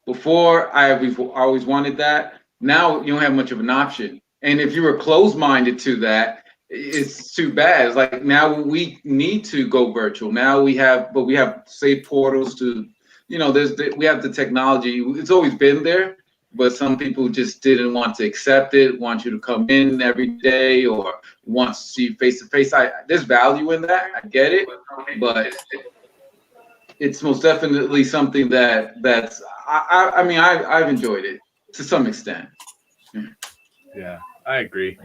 Before, we've always wanted that. Now you don't have much of an option. And if you were closed-minded to that, it's too bad. It's like now we need to go virtual. Now we have say portals to, we have the technology. It's always been there, but some people just didn't want to accept it. Want you to come in every day or want to see face to face. There's value in that. I get it, but it's most definitely something I've enjoyed it to some extent. Yeah, I agree.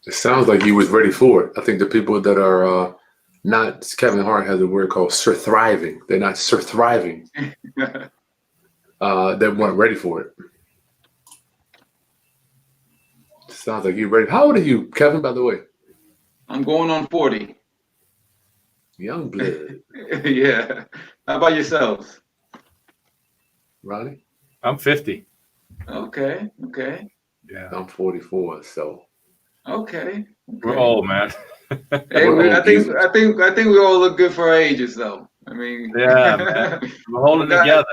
It sounds like he was ready for it. I think the people that are not, Kevin Hart has a word called thriving. They're not thriving. They weren't ready for it. Sounds like you're ready. How old are you, Kevin, by the way? I'm going on 40. Young blood. Yeah. How about yourselves? Ronnie? I'm 50. Okay. Yeah. I'm 44, so. Okay. We're old, man. Hey, I think we all look good for our ages, though. I mean, yeah, man. We're holding together.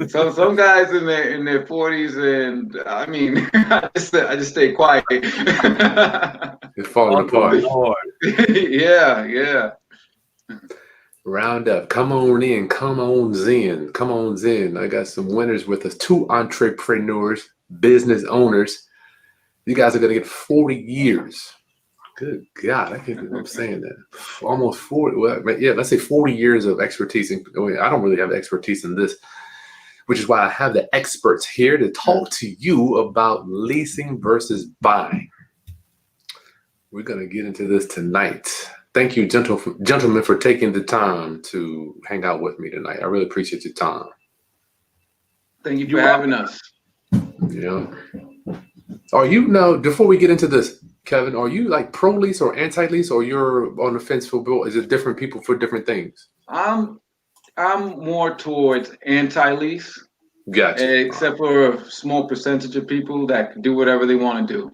So some guys in their 40s, and I mean, I just stay quiet. It's falling apart. Yeah. Round up. Come on in. Come on Zen. I got some winners with us. 2 entrepreneurs, business owners. You guys are going to get 40 years. Good God. I can't believe I'm saying that. Almost 40. Well, yeah, let's say 40 years of expertise. I don't really have expertise in this, which is why I have the experts here to talk to you about leasing versus buying. We're going to get into this tonight. Thank you, gentlemen, for taking the time to hang out with me tonight. I really appreciate your time. Thank you for having us. Yeah. Are you now, before we get into this, Kevin, are you like pro-lease or anti-lease, or you're on the fence for both? Is it different people for different things? I'm more towards anti-lease. Gotcha. Except for a small percentage of people that can do whatever they want to do,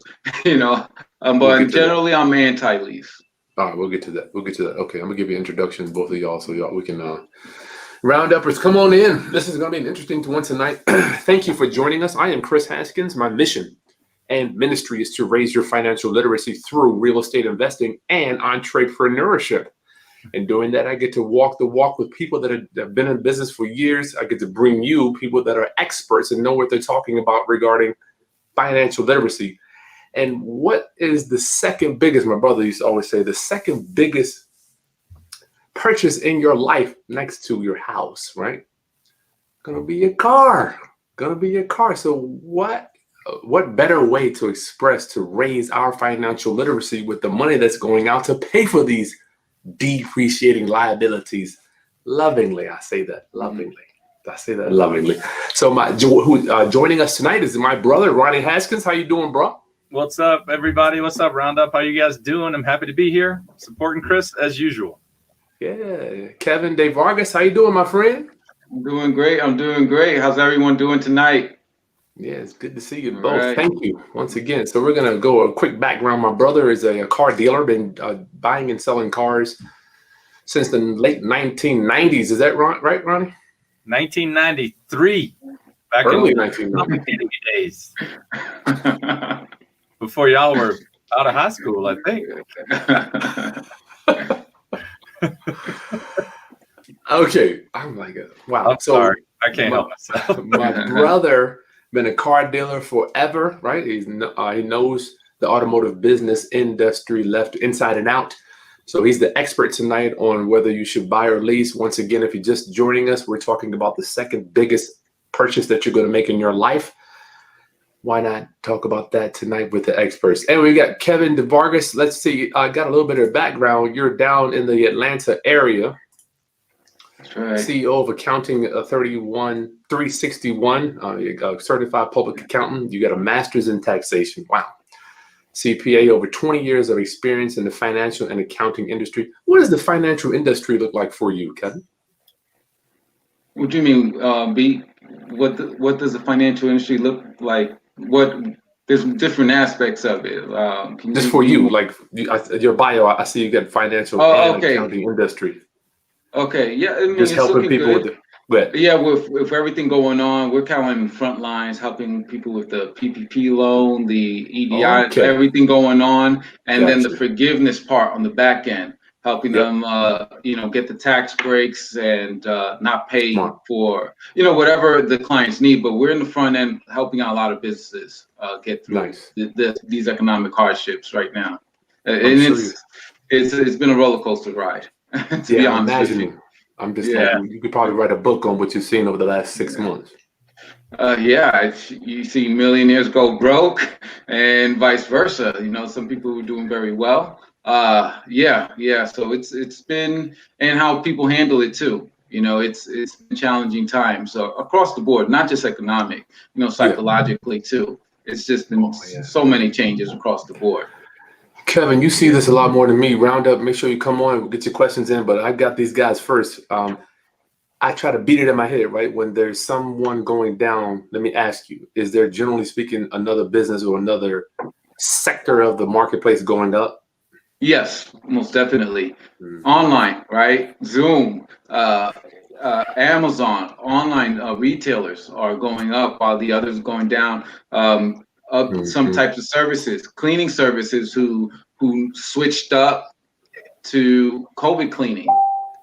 But generally, I'm anti-lease. All right, we'll get to that. Okay, I'm gonna give you an introduction, both of y'all, so we can round uppers. Come on in. This is gonna be an interesting one tonight. Thank you for joining us. I am Chris Haskins. My mission and ministry is to raise your financial literacy through real estate investing and entrepreneurship. And doing that, I get to walk the walk with people that have been in business for years. I get to bring you people that are experts and know what they're talking about regarding financial literacy. And what is the second biggest, my brother used to always say, the second biggest purchase in your life next to your house, right? Gonna be your car. So what better way to express, to raise our financial literacy with the money that's going out to pay for these depreciating liabilities? Lovingly, I say that lovingly. So joining us tonight is my brother, Ronnie Haskins. How you doing, bro? What's up, everybody? What's up, Roundup? How you guys doing? I'm happy to be here, supporting Chris as usual. Yeah. Kevin De Vargas, how you doing, my friend? I'm doing great. How's everyone doing tonight? Yeah, it's good to see you both. Right. Thank you once again. So we're going to go a quick background. My brother is a car dealer, been buying and selling cars since the late 1990s. Is that right, Ronnie? 1993. Back early in the 1990s days. Before y'all were out of high school, I think. Okay. I'm like, wow. I'm sorry. I can't help myself. My brother been a car dealer forever, right? He knows the automotive business industry left inside and out. So he's the expert tonight on whether you should buy or lease. Once again, if you're just joining us, we're talking about the second biggest purchase that you're going to make in your life. Why not talk about that tonight with the experts? And we got Kevin De Vargas. Let's see. I got a little bit of background. You're down in the Atlanta area. That's right. CEO of Accounting 361, you're a certified public accountant. You got a master's in taxation. Wow. CPA, over 20 years of experience in the financial and accounting industry. What does the financial industry look like for you, Kevin? What do you mean, B? What does the financial industry look like? There's different aspects of it. Just for you, like your bio, I see you got financial and accounting industry. Okay, yeah. I mean, just helping people good. with it. But Yeah, with everything going on, we're kind of in the front lines, helping people with the PPP loan, the EDI, okay, everything going on, and then the gotcha. forgiveness part on the back end, helping Yep, them, get the tax breaks and not pay smart. for, whatever the clients need. But we're in the front end, helping out a lot of businesses get through Nice. these economic hardships right now, I'm and sure you. it's been a roller coaster ride, to be Yeah, I'm honest with you. imagining. I'm just like, Yeah. you could probably write a book on what you've seen over the last 6 months. You see millionaires go broke and vice versa. Some people who are doing very well. Yeah. So it's been, and how people handle it too. It's been challenging times. So across the board, not just economic, Yeah. psychologically too. It's just been Oh yeah. so many changes across the board. Kevin, you see this a lot more than me. Round up, make sure you come on, get your questions in. But I got these guys first. I try to beat it in my head, right? When there's someone going down, let me ask you, is there generally speaking another business or another sector of the marketplace going up? Yes, most definitely. Mm. Online, right? Zoom, Amazon, online retailers are going up while the others are going down. Some Mhm. types of services, cleaning services, who switched up to COVID cleaning.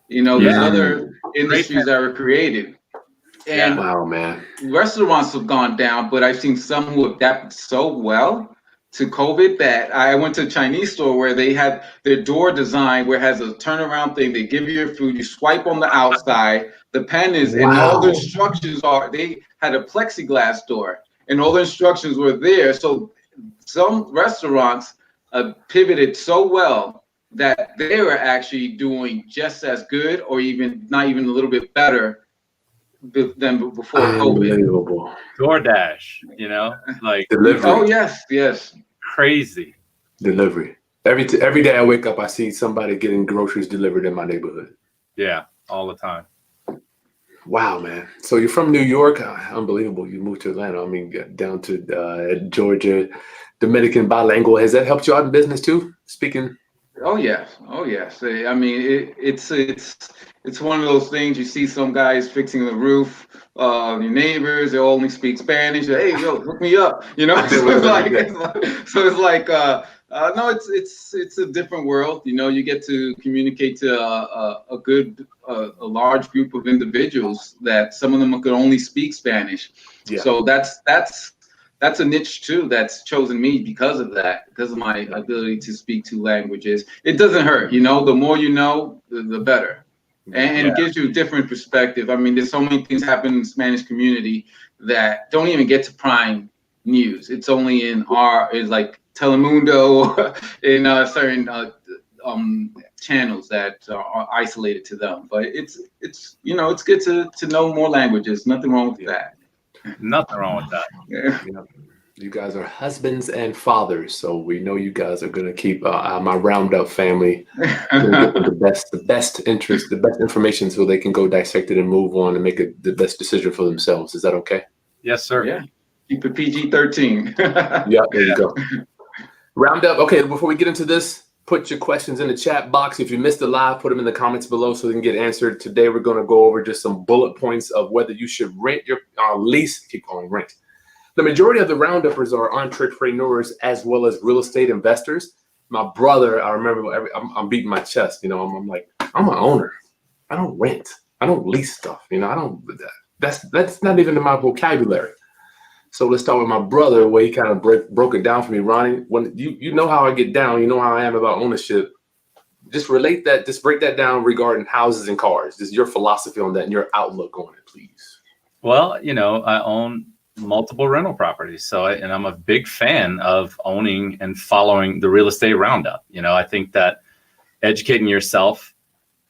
There's Yeah. other Great. industries that were created, Yeah. and Wow, man. restaurants have gone down, but I've seen some who adapted so well to COVID that I went to a Chinese store where they had their door design where it has a turnaround thing. They give you your food, you swipe on the outside, the pen is, and all the Wow. instructions are, they had a plexiglass door and all the instructions were there. So some restaurants pivoted so well that they were actually doing just as good or even not even a little bit better than before COVID. Unbelievable. DoorDash, like Oh Delivery. yes. crazy. Delivery. Every day I wake up, I see somebody getting groceries delivered in my neighborhood. Yeah, all the time. Wow, man. So you're from New York. Unbelievable. You moved to Atlanta. I mean, down to Georgia, Dominican bilingual. Has that helped you out in business too? Speaking. Oh yes. I mean, it's one of those things. You see some guys fixing the roof. Your neighbors, they only speak Spanish. Hey, yo, hook me up. I deal with it every day. No, it's a different world. You get to communicate to a large group of individuals that some of them could only speak Spanish. Yeah. So that's a niche too that's chosen me because of that, because of my ability to speak two languages. It doesn't hurt, the more you know, the better. And Yeah. it gives you a different perspective. I mean, there's so many things happen in the Spanish community that don't even get to prime news. It's only it's like Telemundo in certain channels that are isolated to them. But it's good to know more languages. Nothing wrong with that. Nothing wrong with that. Yeah. Yeah. You guys are husbands and fathers, so we know you guys are going to keep my Roundup family gonna give them the best interest, the best information, so they can go dissect it and move on and make the best decision for themselves. Is that okay? Yes, sir. Yeah. Keep it PG-13. Yeah, there you go. Roundup. Okay, before we get into this, put your questions in the chat box. If you missed the live, put them in the comments below so they can get answered. Today, we're going to go over just some bullet points of whether you should rent your lease. Keep calling rent. The majority of the rounduppers are entrepreneurs as well as real estate investors. My brother, I remember, I'm beating my chest. I'm like, I'm an owner. I don't rent. I don't lease stuff. I don't. That's not even in my vocabulary. So let's start with my brother, where he kind of broke it down for me. Ronnie, when you know how I get down, you know how I am about ownership. Just break that down regarding houses and cars. Just your philosophy on that and your outlook on it, please. Well, I own multiple rental properties. And I'm a big fan of owning and following the real estate roundup. I think that educating yourself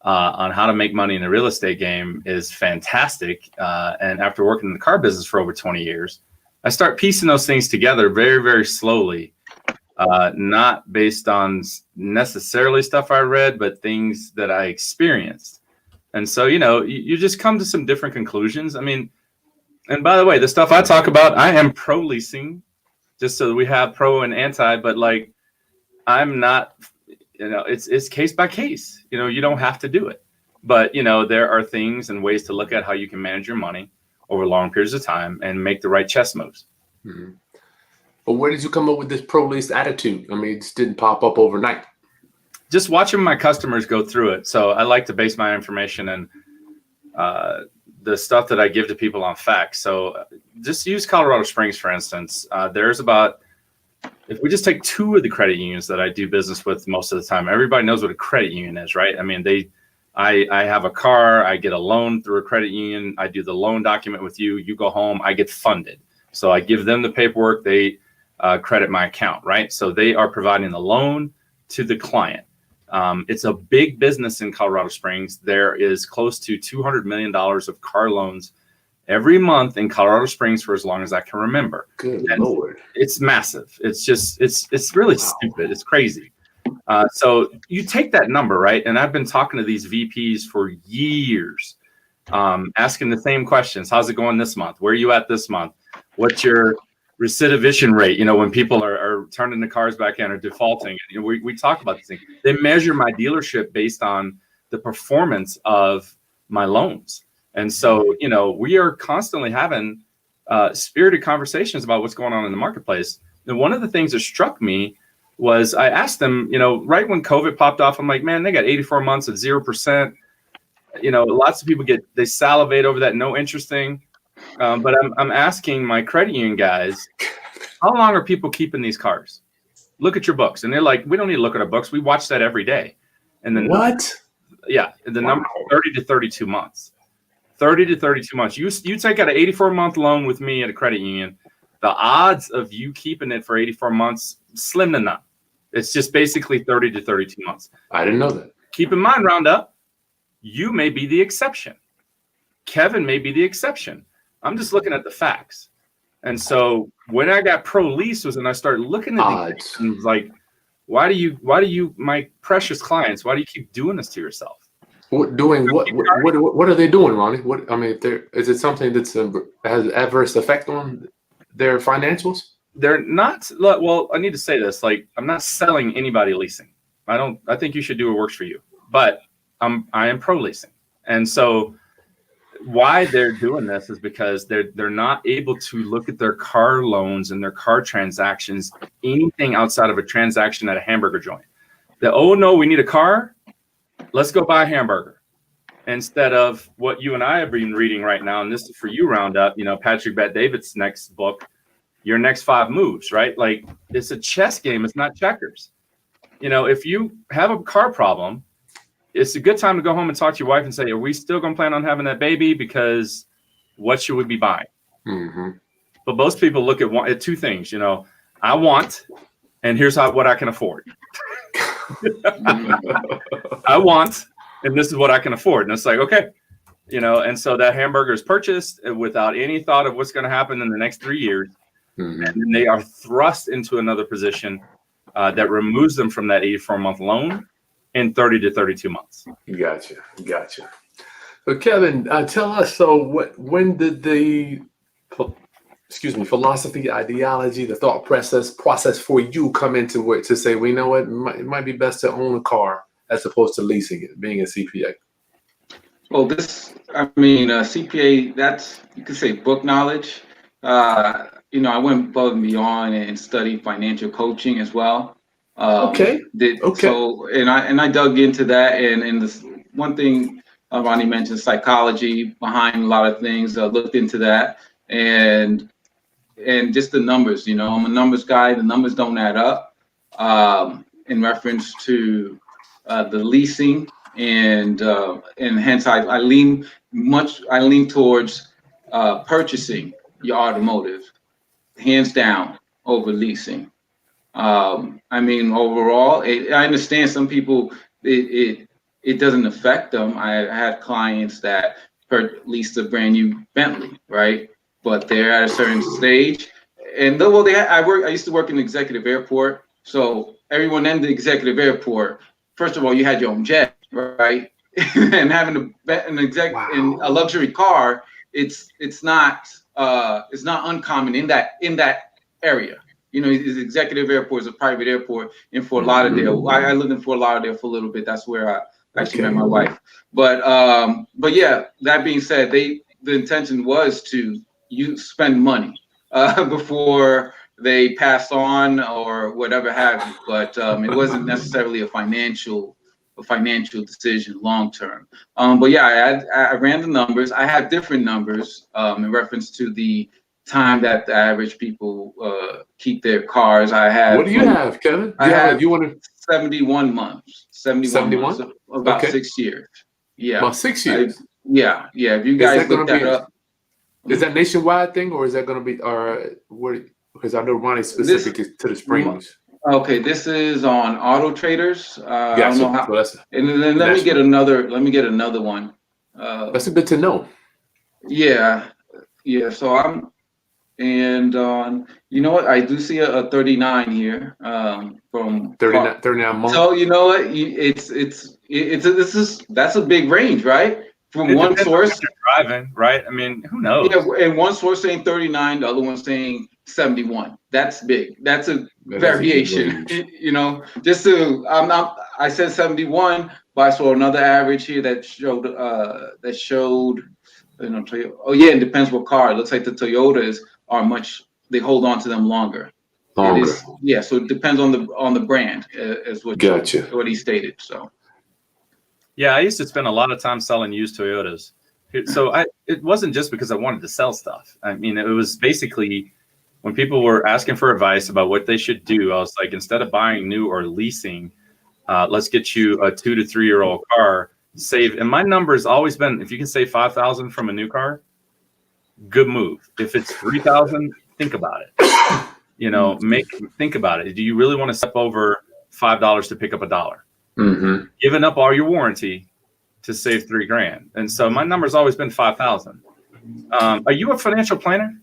on how to make money in the real estate game is fantastic. And after working in the car business for over 20 years, I start piecing those things together very, very slowly, not based on necessarily stuff I read, but things that I experienced. And so, you just come to some different conclusions. I mean, and by the way, the stuff I talk about, I am pro leasing, just so that we have pro and anti, but I'm not, it's case by case. You don't have to do it. But, you know, there are things and ways to look at how you can manage your money over long periods of time and make the right chess moves. Mm-hmm. But where did you come up with this pro lease attitude? I mean, it just didn't pop up overnight. Just watching my customers go through it. So I like to base my information and the stuff that I give to people on facts. So just use Colorado Springs, for instance. There's about, if we just take two of the credit unions that I do business with most of the time, everybody knows what a credit union is, right? I mean, I have a car, I get a loan through a credit union, I do the loan document with you, you go home, I get funded. So I give them the paperwork, they credit my account, right? So they are providing the loan to the client. It's a big business in Colorado Springs. There is close to $200 million of car loans every month in Colorado Springs for as long as I can remember. Good and Lord. It's massive. It's just, it's really stupid. It's crazy. So you take that number, right? And I've been talking to these VPs for years, asking the same questions. How's it going this month? Where are you at this month? What's your recidivation rate? You know, when people are turning the cars back in or defaulting, you know, we talk about these things. They measure my dealership based on the performance of my loans. And so, you know, we are constantly having spirited conversations about what's going on in the marketplace. And one of the things that struck me was I asked them, you know, right when COVID popped off, I'm like, man, they got 84 months at 0%. You know, lots of people they salivate over that no interest thing. But I'm asking my credit union guys, how long are people keeping these cars? Look at your books. And they're like, we don't need to look at our books. We watch that every day. And then what? Yeah. The number 30 to 32 months. 30 to 32 months. You take out an 84-month loan with me at a credit union, the odds of you keeping it for 84 months, slim to none. It's just basically 30 to 32 months. I didn't know that. Keep in mind, Roundup, you may be the exception. Kevin may be the exception. I'm just looking at the facts. And so when I got pro lease was, and I started looking at these and was like, why do you, my precious clients, why do you keep doing this to yourself? What are they doing, Ronnie? What, I mean, is it something that's has adverse effect on their financials? They're not. Well, I need to say this. Like, I'm not selling anybody leasing. I think you should do what works for you. But I am pro leasing, and so why they're doing this is because they're not able to look at their car loans and their car transactions, anything outside of a transaction at a hamburger joint. Oh no, we need a car. Let's go buy a hamburger. Instead of what you and I have been reading right now, and this is for you, Roundup, you know, Patrick Bet-David's next book, Your Next 5 Moves, right? Like, it's a chess game. It's not checkers. You know, if you have a car problem, it's a good time to go home and talk to your wife and say, are we still going to plan on having that baby? Because what should we be buying? Mm-hmm. But most people look at two things, you know, I want, and here's what I can afford. I want, and this is what I can afford. And it's like, okay, you know, and so that hamburger is purchased without any thought of what's going to happen in the next 3 years. Mm-hmm. And then they are thrust into another position that removes them from that 84-month loan in 30 to 32 months. Gotcha. So Kevin, tell us, when did the philosophy, ideology, the thought process for you come into it to say, well, you know what, it might be best to own a car as opposed to leasing it, being a CPA? Well, CPA, that's, you could say, book knowledge. You know, I went above and beyond and studied financial coaching as well. Okay. So, and I dug into that, and this one thing Ronnie mentioned, psychology behind a lot of things. Looked into that, and just the numbers. You know, I'm a numbers guy. The numbers don't add up. In reference to the leasing, and hence I lean towards purchasing your automotive, hands down, over leasing. I mean, overall, I understand some people, it doesn't affect them. I had clients that leased a brand new Bentley, right? But they're at a certain stage, and I used to work in the executive airport. So everyone in the executive airport, first of all, you had your own jet, right? And having in a luxury car, it's not uncommon in that area. You know, the executive airport is a private airport in Fort Lauderdale. I lived in Fort Lauderdale for a little bit. That's where Actually met my wife. But yeah, that being said, the intention was to spend money before they pass on or whatever have you. But it wasn't necessarily a financial decision long term. But yeah, I ran the numbers. I had different numbers in reference to the time that the average people keep their cars. I have. What do you have, Kevin? I have you want to 71 months. 71 months, so about 6 years. Yeah. About 6 years. Yeah. If you guys look that up. Is that nationwide thing, or is that going to be, or what? Because I know Ronnie's specific to the Springs. Okay, this is on Auto Traders. I Gotcha. don't know how. So and then let me get another one. That's good to know. Yeah. So I'm, and you know what? I do see a 39 here from 39 months. So you know what? That's a big range, right? From one source driving, right? I mean, who knows? Yeah, and one source saying 39, the other one saying 71. That's big. That's a variation. You know, just to I said 71, but I saw another average here that showed you know, Toyota. Oh yeah, it depends what car. It looks like the Toyotas are they hold on to them longer. Yeah, so it depends on the brand, is what what he stated. So yeah, I used to spend a lot of time selling used Toyotas. So it wasn't just because I wanted to sell stuff. I mean, it was basically when people were asking for advice about what they should do, I was like, instead of buying new or leasing, let's get you a 2 to 3 year old car. Save. And my number has always been, if you can save $5,000 from a new car, good move. If it's $3,000, think about it. You know, think about it. Do you really want to step over $5 to pick up $1? Mm-hmm. Giving up all your warranty to save $3,000. And so my number's always been 5,000. Are you a financial planner?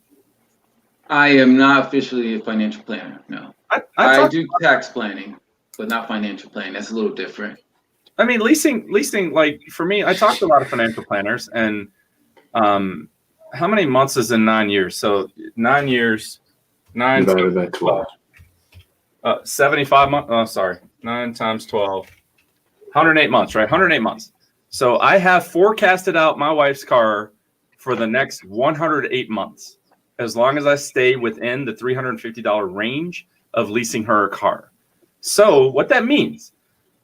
I am not officially a financial planner. No, I do tax planning, but not financial planning. That's a little different. I mean, leasing, like for me, I talked to a lot of financial planners, and how many months is in 9 years? So 9 years, 9 divided by 12. 75 months. Oh, sorry. 9 times 12. 108 months, right? 108 months. So I have forecasted out my wife's car for the next 108 months, as long as I stay within the $350 range of leasing her a car. So what that means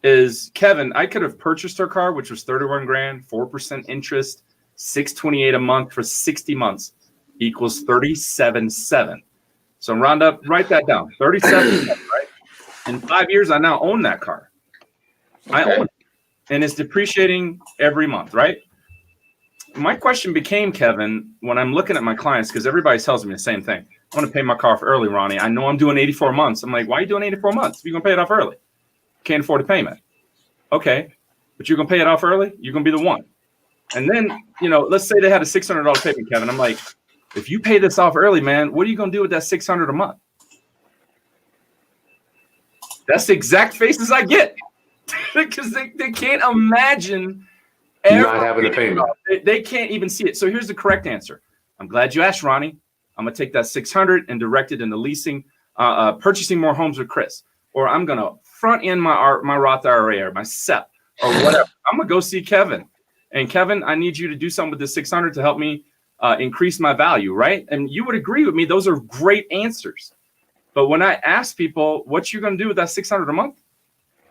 is, Kevin, I could have purchased her car, which was $31,000, 4% interest, $628 a month for 60 months equals $37,700. So write that down. $37,700, right? In 5 years, I now own that car. I own it, and it's depreciating every month, right? My question became, Kevin, when I'm looking at my clients, because everybody tells me the same thing. I want to pay my car off early, Ronnie. I know I'm doing 84 months. I'm like, why are you doing 84 months? You're going to pay it off early. Can't afford a payment. Okay, but you're going to pay it off early? You're going to be the one. And then, you know, let's say they had a $600 payment, Kevin. I'm like, if you pay this off early, man, what are you going to do with that $600 a month? That's the exact faces I get. Because they can't imagine not having a payment. They can't even see it. So here's the correct answer. I'm glad you asked, Ronnie. I'm going to take that 600 and direct it into leasing, purchasing more homes with Chris. Or I'm going to front end my Roth IRA or my SEP or whatever. I'm going to go see Kevin. And Kevin, I need you to do something with the 600 to help me increase my value, right? And you would agree with me. Those are great answers. But when I ask people, what you going to do with that 600 a month?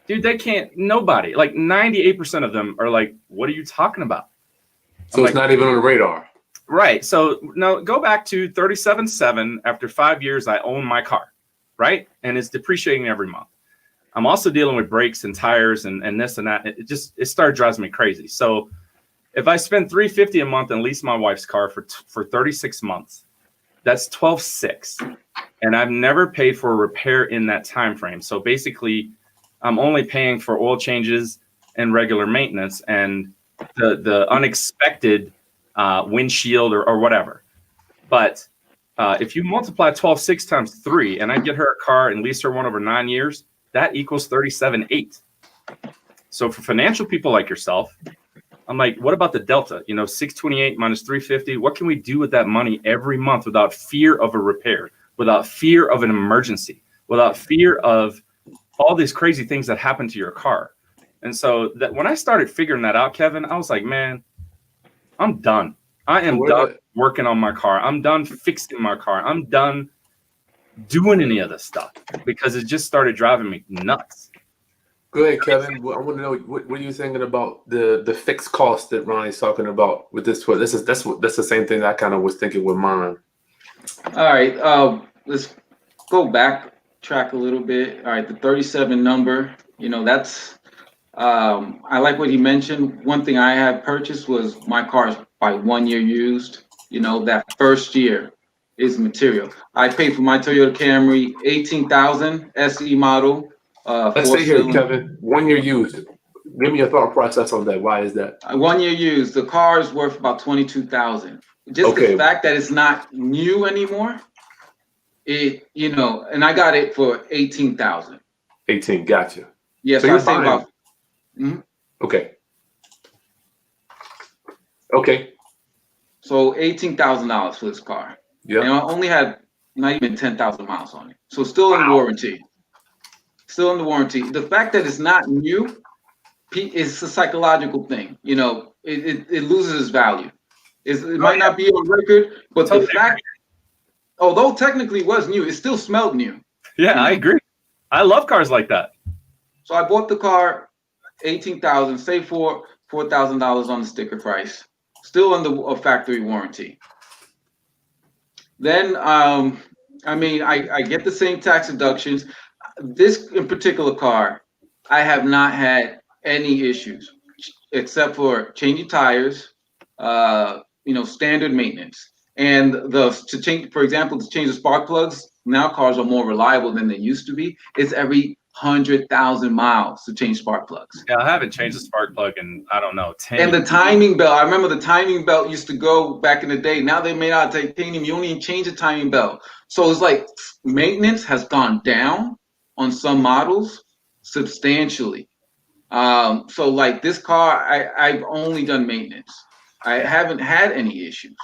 Dude, they can't, nobody, like 98% of them are like, what are you talking about? So it's not even on the radar. Right. So now go back to 37.7. After 5 years, I own my car, right? And it's depreciating every month. I'm also dealing with brakes and tires and this and that. It started driving me crazy. So if I spend $350 a month and lease my wife's car for 36 months, that's $12,600. And I've never paid for a repair in that time frame. So basically, I'm only paying for oil changes and regular maintenance and the unexpected windshield or whatever. But if you multiply 12.6 times 3 and I get her a car and lease her one over 9 years, that equals 37.8. So for financial people like yourself, I'm like, what about the delta? You know, 628 minus 350. What can we do with that money every month without fear of a repair, without fear of an emergency, without fear of all these crazy things that happen to your car? And so that when I started figuring that out, Kevin, I was like, man, I'm done. I am done working on my car. I'm done fixing my car. I'm done doing any of this stuff because it just started driving me nuts. Go ahead, Kevin. I want to know what are you thinking about the fixed cost that Ronnie's talking about with this? That's the same thing I kind of was thinking with mine. All right, let's go backtrack a little bit. All right, the 37 number, that's I like what he mentioned. One thing I had purchased was my car's by 1 year used. That first year is material. I paid for my Toyota Camry 18,000 SE model. Let's stay here, Kevin. 1 year used. Give me your thought process on that. Why is that? 1 year used. The car is worth about 22,000. Just the fact that it's not new anymore. And I got it for 18,000. 18, gotcha. Yes, so I say about. Mm-hmm. Okay. So $18,000 for this car. Yeah. And I only had not even 10,000 miles on it. So still in warranty. Still in the warranty. The fact that it's not new is a psychological thing. It loses its value. It might not be on record, but the fact, although technically it was new, it still smelled new. Yeah, I agree. I love cars like that. So I bought the car, 18,000, saved $4,000 on the sticker price, still under a factory warranty. Then, I get the same tax deductions. This in particular car, I have not had any issues except for changing tires, standard maintenance. And to change the spark plugs, now cars are more reliable than they used to be. It's every 100,000 miles to change spark plugs. Yeah, I haven't changed the spark plug in, I don't know, 10 And years. the timing belt, I remember the timing belt used to go back in the day. Now they made out of titanium. You don't even change the timing belt. So it's like maintenance has gone down on some models substantially. So like this car, I've only done maintenance. I haven't had any issues.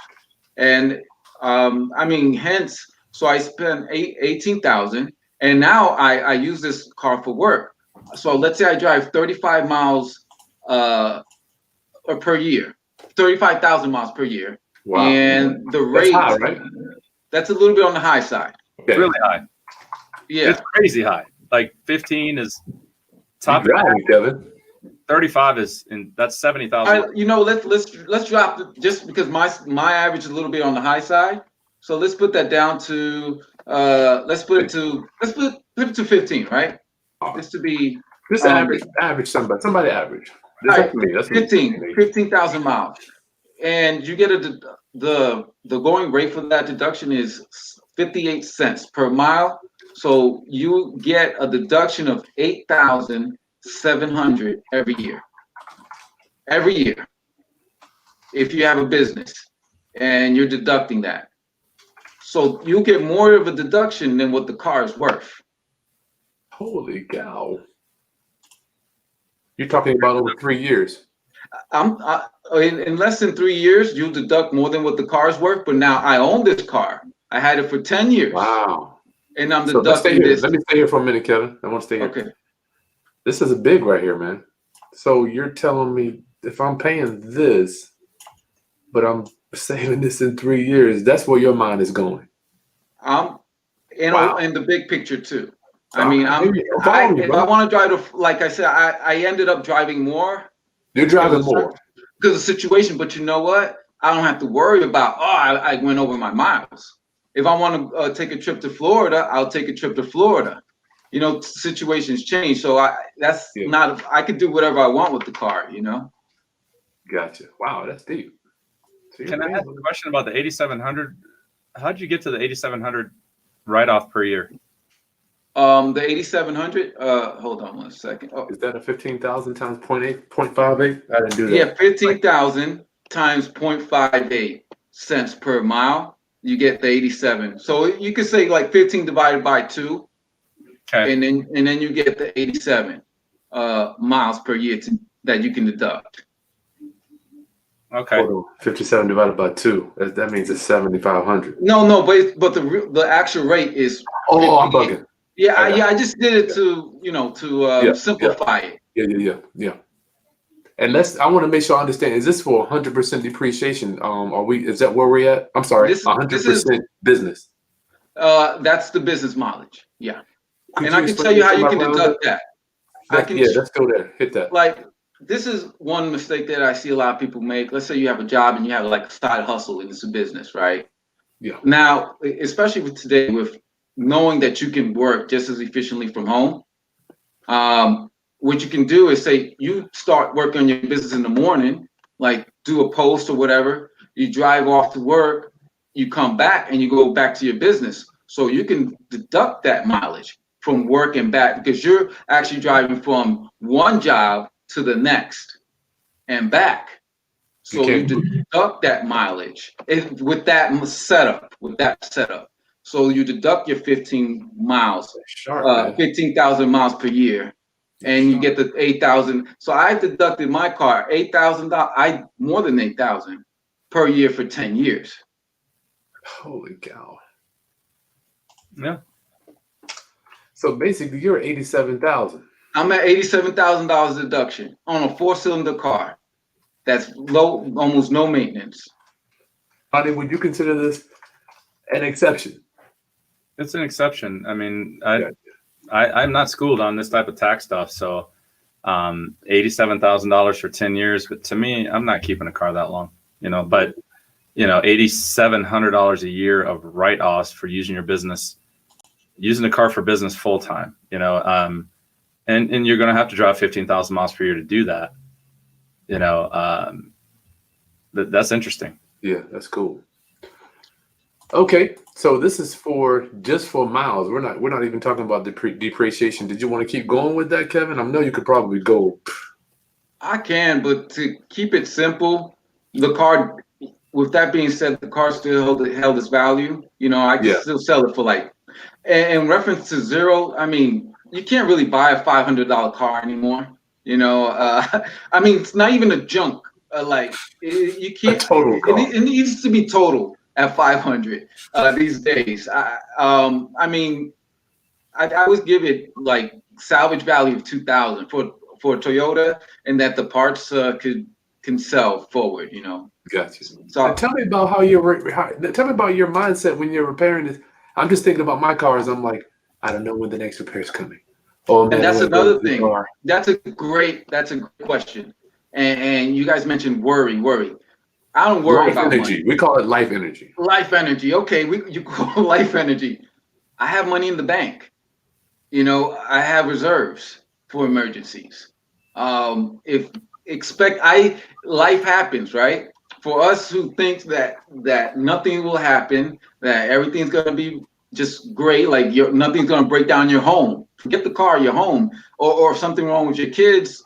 And hence, so I spent 18,000, and now I use this car for work. So let's say I drive 35 miles per year, 35,000 miles per year. Wow. And the rate, that's high, right? That's a little bit on the high side. Okay. Really high. Yeah. It's crazy high. Like 15 is top. Kevin. 35 that's 70,000. Let's drop it just because my average is a little bit on the high side. So let's put that down to let's put it to 15, right? Just to be average somebody average. That's me. That's 15,000 miles, and you get the going rate for that deduction is 58 cents per mile. So you get a deduction of 8,700 every year. Every year, if you have a business and you're deducting that. So you get more of a deduction than what the car is worth. Holy cow. You're talking about over 3 years. In less than 3 years, you'll deduct more than what the car is worth. But now I own this car. I had it for 10 years. Wow. And I'm deducting this. Let me stay here for a minute, Kevin. I want to stay here. Okay. This is a big right here, man. So you're telling me if I'm paying this, but I'm saving this in 3 years, that's where your mind is going. And the big picture too. I want to drive like I said, I ended up driving more. You're driving more. Because of the situation, but you know what? I don't have to worry about, I went over my miles. If I want to take a trip to Florida, I'll take a trip to Florida. Situations change. So I could do whatever I want with the car, Gotcha. Wow, that's deep. So can I ask a question about the 8,700? How'd you get to the 8,700 write-off per year? The 8,700, hold on 1 second. Is that a 15,000 times 0.58? I didn't do that. Yeah, 15,000 times 0.58 cents per mile. You get the 87. So you could say like 15 divided by 2. Okay. And then you get the 87 miles per year that you can deduct. Okay. 57 divided by 2. That means it's 7,500. No, but the actual rate is. Oh, I'm bugging. Yeah, I just did it to simplify it. Yeah. And I want to make sure I understand. Is this for 100% depreciation? Is that where we're at? I'm sorry, This 100% business. That's the business mileage. Yeah. Could And I can tell you how you can deduct that. Let's go there. Hit that. Like, this is one mistake that I see a lot of people make. Let's say you have a job and you have like a side hustle and it's a business, right? Yeah. Now, especially with today, with knowing that you can work just as efficiently from home, what you can do is say you start working on your business in the morning, like do a post or whatever. You drive off to work, you come back and you go back to your business. So you can deduct that mileage from work and back because you're actually driving from one job to the next and back. So you deduct that mileage with that setup. So you deduct your 15 miles, 15,000 miles per year, and you get the 8,000. So I deducted my car $8,000. More than 8,000 per year for 10 years. Holy cow! Yeah. So basically, you're at 87,000. I'm at $87,000 deduction on a 4-cylinder car. That's low, almost no maintenance. Ronnie, would you consider this an exception? It's an exception. I mean, I'm not schooled on this type of tax stuff. So $87,000 for 10 years. But to me, I'm not keeping a car that long, but $8,700 a year of write-offs for using the car for business full time, and you're going to have to drive 15,000 miles per year to do that. That's interesting. Yeah, that's cool. Okay, so this is just for miles. We're not even talking about depreciation. Did you want to keep going with that, Kevin? I know you could probably go. I can, but to keep it simple, the car. With that being said, the car still held its value. I can still sell it for like. And in reference to zero, I mean, you can't really buy a $500 car anymore. I mean, it's not even a junk. You can't. A total car. It needs to be total at 500 these days. I mean, I always give it like salvage value of 2,000 for Toyota, and that the parts can sell forward. Gotcha. So tell me about tell me about your mindset when you're repairing this. I'm just thinking about my cars. I'm like, I don't know when the next repair is coming. Oh man, and that's another thing. That's a great question. And you guys mentioned worry. I don't worry about energy. Money. We call it life energy. Life energy. Okay, you call it life energy. I have money in the bank. I have reserves for emergencies. Life happens, right? For us who think that nothing will happen, that everything's gonna be just great, like nothing's gonna break down your home. Forget the car, your home, or something wrong with your kids.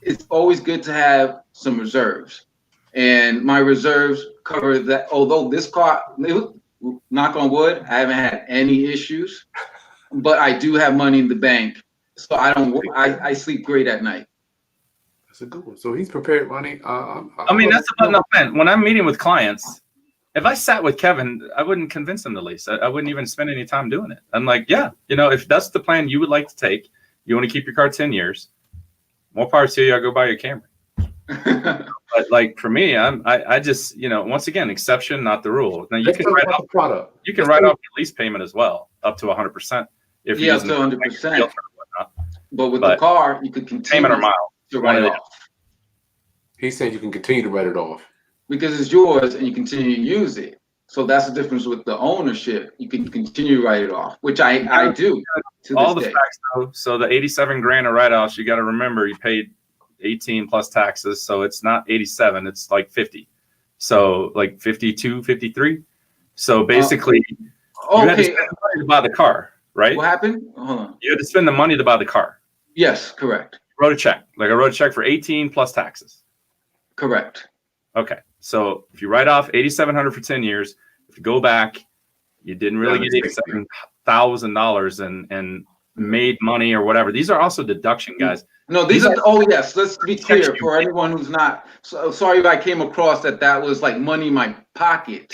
It's always good to have some reserves, and my reserves cover that. Although this car, knock on wood, I haven't had any issues, but I do have money in the bank, so I sleep great at night. That's a good one. So he's prepared, Ronnie. I mean, that's about enough. When I'm meeting with clients, if I sat with Kevin, I wouldn't convince him to lease. I wouldn't even spend any time doing it. I'm like, yeah, if that's the plan you would like to take, you want to keep your car 10 years, more power to you. I'll go buy your Camry. But like for me, I just, once again, exception, not the rule. Now you can write off the product. You can write off your lease payment as well, up to 100%. If you're up to 100%. But with the car, you could continue payment or mile to write it off. He said you can continue to write it off because it's yours and you continue to use it. So that's the difference with the ownership. You can continue to write it off, which I do. All the facts though. So the 87 grand of write-offs, you got to remember you paid 18 plus taxes. So it's not 87, it's like 50. So like 52, 53. So basically you had to spend the money to buy the car, right? What happened? Hold on. You had to spend the money to buy the car. Yes, correct. Wrote a check. Like I wrote a check for 18 plus taxes. Correct. Okay. So if you write off 8,700 for 10 years, if you go back, you didn't really get $87,000 and made money or whatever. These are also deduction, guys. No, these are. Oh yes, let's be clear for anyone who's not. So sorry if I came across that was like money in my pocket.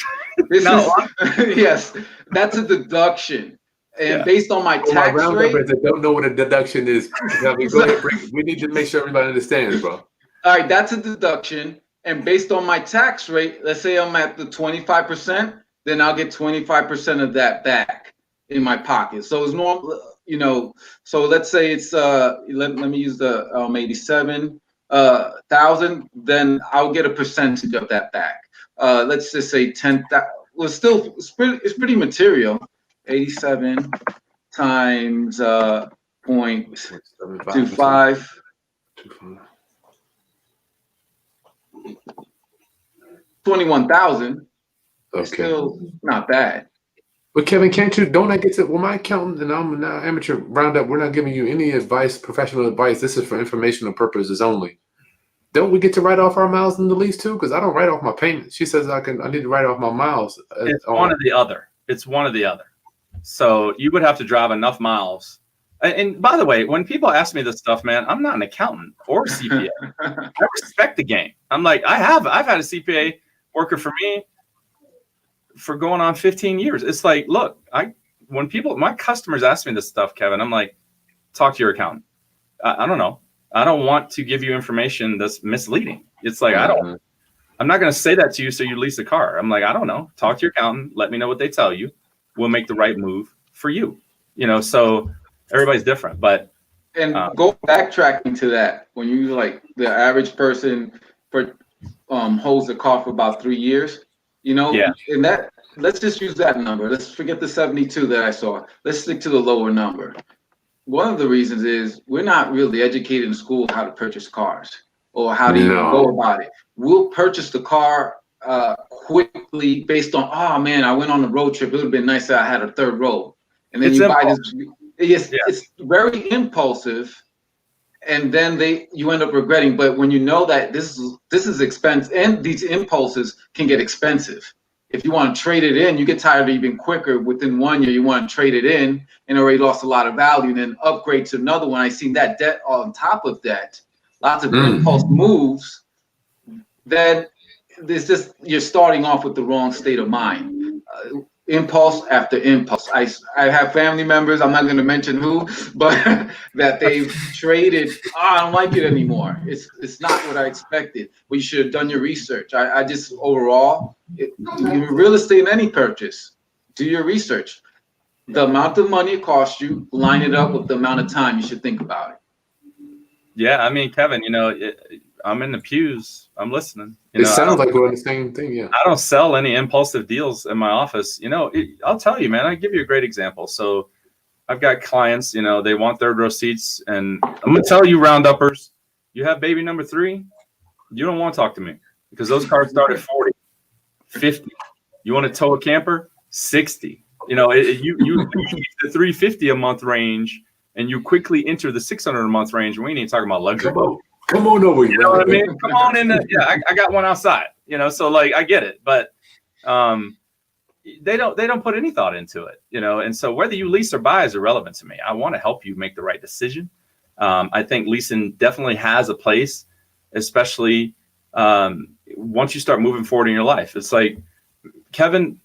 Yes, that's a deduction. And based on my For my tax rate, rounders that don't know what a deduction is, go ahead, we need to make sure everybody understands, bro. all right, that's a deduction. And based on my tax rate, let's say I'm at the 25%, then I'll get 25% of that back in my pocket. So it's normal, you know. So let's say it's let me use the 87,000. Then I'll get a percentage of that back. Let's just say 10,000. Well, still it's pretty material. 87 times 0.25. 21,000. Okay. Still not bad. But Kevin, don't I get to, well, my accountant and I'm now amateur roundup, we're not giving you any advice, professional advice. This is for informational purposes only. Don't we get to write off our miles in the lease too? Because I don't write off my payments. She says I need to write off my miles. It's one or the other. It's one or the other. So you would have to drive enough miles. And by the way, when people ask me this stuff, man, I'm not an accountant or a CPA. I respect the game. I'm like, I've had a CPA working for me for going on 15 years. It's like, look, when my customers ask me this stuff, Kevin, I'm like, talk to your accountant. I don't know. I don't want to give you information that's misleading. It's like, I'm not going to say that to you so you lease a car. I'm like, I don't know. Talk to your accountant. Let me know what they tell you. We'll make the right move for you. You know, so everybody's different, but. And go backtracking to that, when you like the average person holds the car for about 3 years, you know, and that, let's just use that number. Let's forget the 72 that I saw. Let's stick to the lower number. One of the reasons is we're not really educated in school how to purchase cars or how to even go about it. We'll purchase the car quickly based on, oh man, I went on a road trip. It would have been nice that I had a third row. And then you buy this. It's very impulsive. And then you end up regretting. But when you know that this is expensive, and these impulses can get expensive. If you want to trade it in, you get tired even quicker. Within 1 year, you want to trade it in and already lost a lot of value, and then upgrade to another one. I seen that debt on top of that, lots of impulse moves. That it's just you're starting off with the wrong state of mind. Impulse after impulse. I have family members, I'm not going to mention who, but that they've traded. I don't like it anymore. It's not what I expected. Well, you should have done your research. I just overall, in real estate and any purchase, do your research. The amount of money it costs you, line it up with the amount of time you should think about it. Yeah, I mean, Kevin, you know, I'm in the pews. I'm listening. It sounds like we're on the same thing. Yeah. I don't sell any impulsive deals in my office. You know, I'll tell you, man, I'll give you a great example. So I've got clients, you know, they want third row seats. And I'm going to tell you, round-uppers, you have baby number 3, you don't want to talk to me because those cars start at 40, 50. You want to tow a camper? 60. You know, you leave the 350 a month range and you quickly enter the 600 a month range. And we ain't talking about luxury. Come on over here. You know what I mean? Come on in. I got one outside. You know, so like I get it, but they don't put any thought into it. You know, and so whether you lease or buy is irrelevant to me. I want to help you make the right decision. I think leasing definitely has a place, especially once you start moving forward in your life. It's like, Kevin,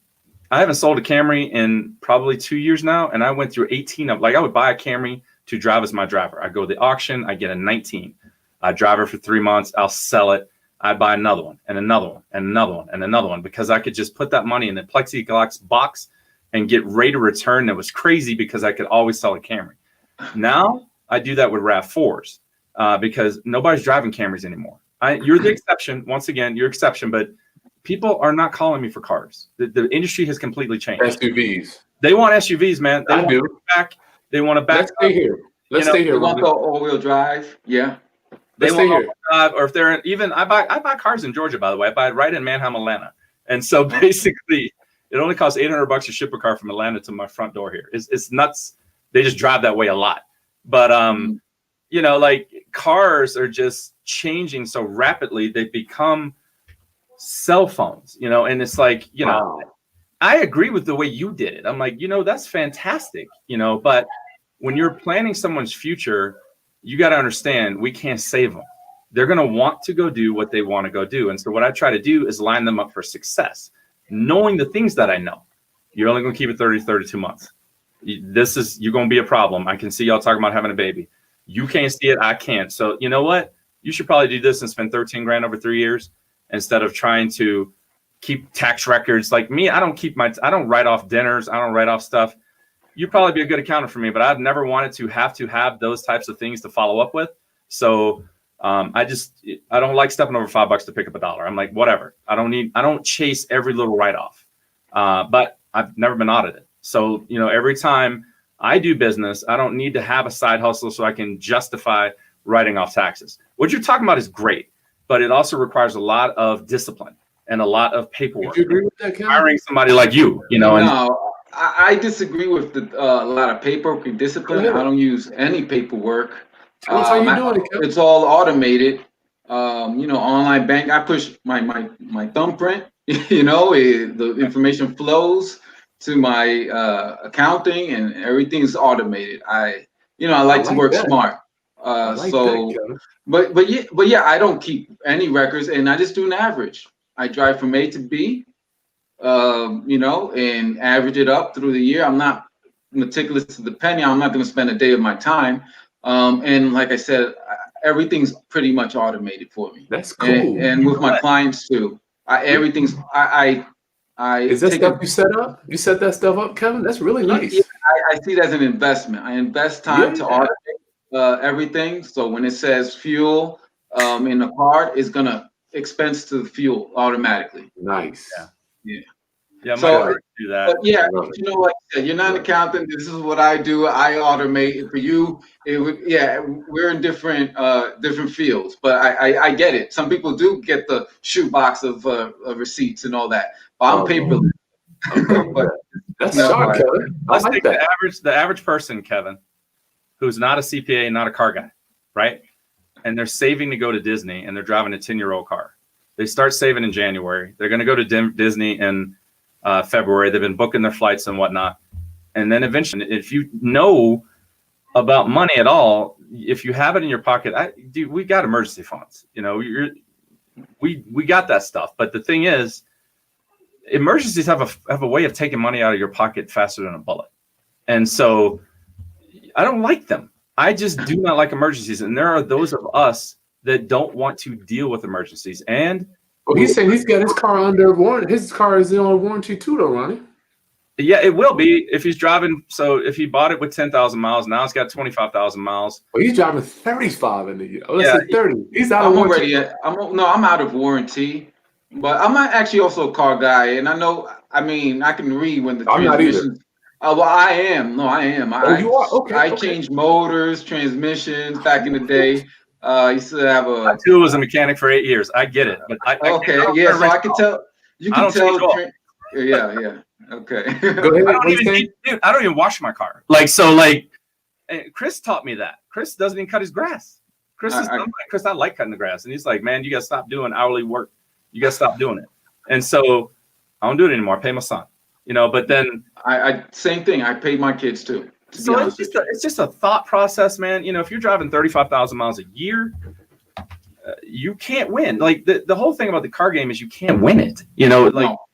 I haven't sold a Camry in probably 2 years now, and I went through 18 of I would buy a Camry to drive as my driver. I go to the auction, I get a 19. I drive her for 3 months. I'll sell it. I buy another one and another one and another one and another one because I could just put that money in the plexiglass box and get rate of return that was crazy because I could always sell a Camry. Now I do that with RAV4s because nobody's driving Camrys anymore. You're the exception. Once again, you're exception, but people are not calling me for cars. The industry has completely changed. SUVs. They want SUVs, man. They want to back. Let's stay here. Let's stay here. They want the all-wheel drive. Yeah. They want or if they're even, I buy cars in Georgia, by the way. I buy it right in Manheim, Atlanta. And so basically, it only costs $800 to ship a car from Atlanta to my front door here. It's nuts. They just drive that way a lot. But, you know, like cars are just changing so rapidly. They become cell phones, you know, and it's like, you know, I agree with the way you did it. I'm like, you know, that's fantastic, you know, but when you're planning someone's future, you got to understand we can't save them. They're going to want to go do what they want to go do. And so what I try to do is line them up for success, knowing the things that I know. You're only going to keep it 30, 32 months. You're going to be a problem. I can see y'all talking about having a baby. You can't see it. I can't. So you know what? You should probably do this and spend 13 grand over 3 years instead of trying to keep tax records. Like me, I don't write off dinners. I don't write off stuff. You'd probably be a good accountant for me, but I've never wanted to have those types of things to follow up with. So I don't like stepping over $5 to pick up $1. I'm like, whatever. I don't chase every little write-off. But I've never been audited. So, every time I do business, I don't need to have a side hustle so I can justify writing off taxes. What you're talking about is great, but it also requires a lot of discipline and a lot of paperwork. Do you agree with that, Kevin? Hiring somebody like you, No, I disagree with a lot of paperwork and discipline. I don't use any paperwork. That's how you doing it, Kevin? It's all automated. Online bank. I push my thumbprint. The information flows to my accounting, and everything's automated. I like to work smart. But yeah, I don't keep any records, and I just do an average. I drive from A to B. And average it up through the year. I'm not meticulous to the penny. I'm not going to spend a day of my time. And like I said, everything's pretty much automated for me. That's cool. And with my clients too, everything's. Is that stuff you set up? You set that stuff up, Kevin? That's really nice. Yeah, I see it as an investment. I invest time to automate everything. So when it says fuel in the card, it's gonna expense to the fuel automatically. Nice. Yeah. So do that. But yeah, like I said, you're not an accountant. This is what I do. I automate. For you, we're in different fields. But I get it. Some people do get the shoebox of receipts and all that. But I'm paperless. But that's sharp, Kevin. Let's take the average person, Kevin, who's not a CPA, not a car guy, right? And they're saving to go to Disney, and they're driving a 10-year-old car. They start saving in January. They're going to go to Disney in February. They've been booking their flights and whatnot. And then eventually, if you know about money at all, if you have it in your pocket, we got emergency funds. We got that stuff. But the thing is, emergencies have a way of taking money out of your pocket faster than a bullet. And so I don't like them. I just do not like emergencies. And there are those of us that don't want to deal with emergencies. And he's saying he's got his car under warranty. His car is on warranty too, though, Ronnie. Yeah, it will be if he's driving. So if he bought it with 10,000 miles, now it's got 25,000 miles. Well, he's driving 35 in the year. Oh, let's say 30. He's out of warranty. I'm out of warranty. But I'm not actually also a car guy, and I can read when the transmissions. Well, I am. No, I am. You are? Okay. I changed motors, transmissions back in the day. I used to have I too was a mechanic for 8 years. I get it, but so I can tell. You can tell. Yeah. Okay. Go ahead. I don't even wash my car. Chris taught me that. Chris doesn't even cut his grass. Chris, I like cutting the grass, and he's like, man, you got to stop doing hourly work. You got to stop doing it. And so I don't do it anymore. I pay my son. But then I same thing. I pay my kids too. So it's just a thought process, man. If you're driving 35,000 miles a year, you can't win. Like the whole thing about the car game is you can't win it.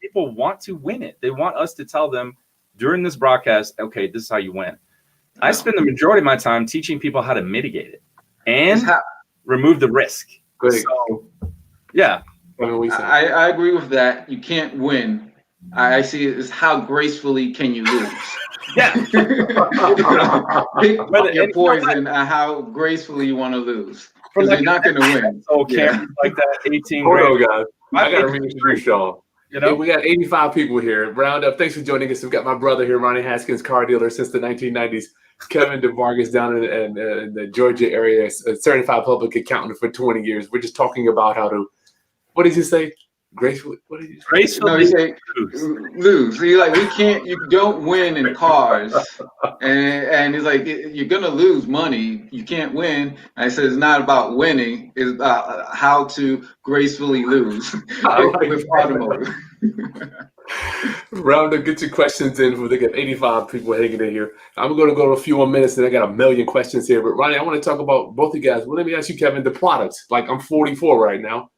People want to win it. They want us to tell them during this broadcast, okay, this is how you win. I spend the majority of my time teaching people how to mitigate it and remove the risk. Great. So, yeah. I agree with that. You can't win. I see it as how gracefully can you lose. Yeah. Pick your poison and how gracefully you want to lose. Because you're not going to win. Like that 18 Hold on, guys. I got to reintroduce y'all. We got 85 people here. Round up. Thanks for joining us. We've got my brother here, Ronnie Haskins, car dealer since the 1990s. Kevin Vargas down in the Georgia area, a certified public accountant for 20 years. We're just talking about how to, what did you say? Gracefully. What did you say? Gracefully. No, you say lose. You're like, you don't win in cars, and it's like you're gonna lose money. You can't win. And I said it's not about winning. It's about how to gracefully lose with automotive. Round up, get your questions in. They got 85 people hanging in here. I'm going to go to a few more minutes, and I got a million questions here. But Ronnie, I want to talk about both of you guys. Well, let me ask you, Kevin, the products. Like I'm 44 right now.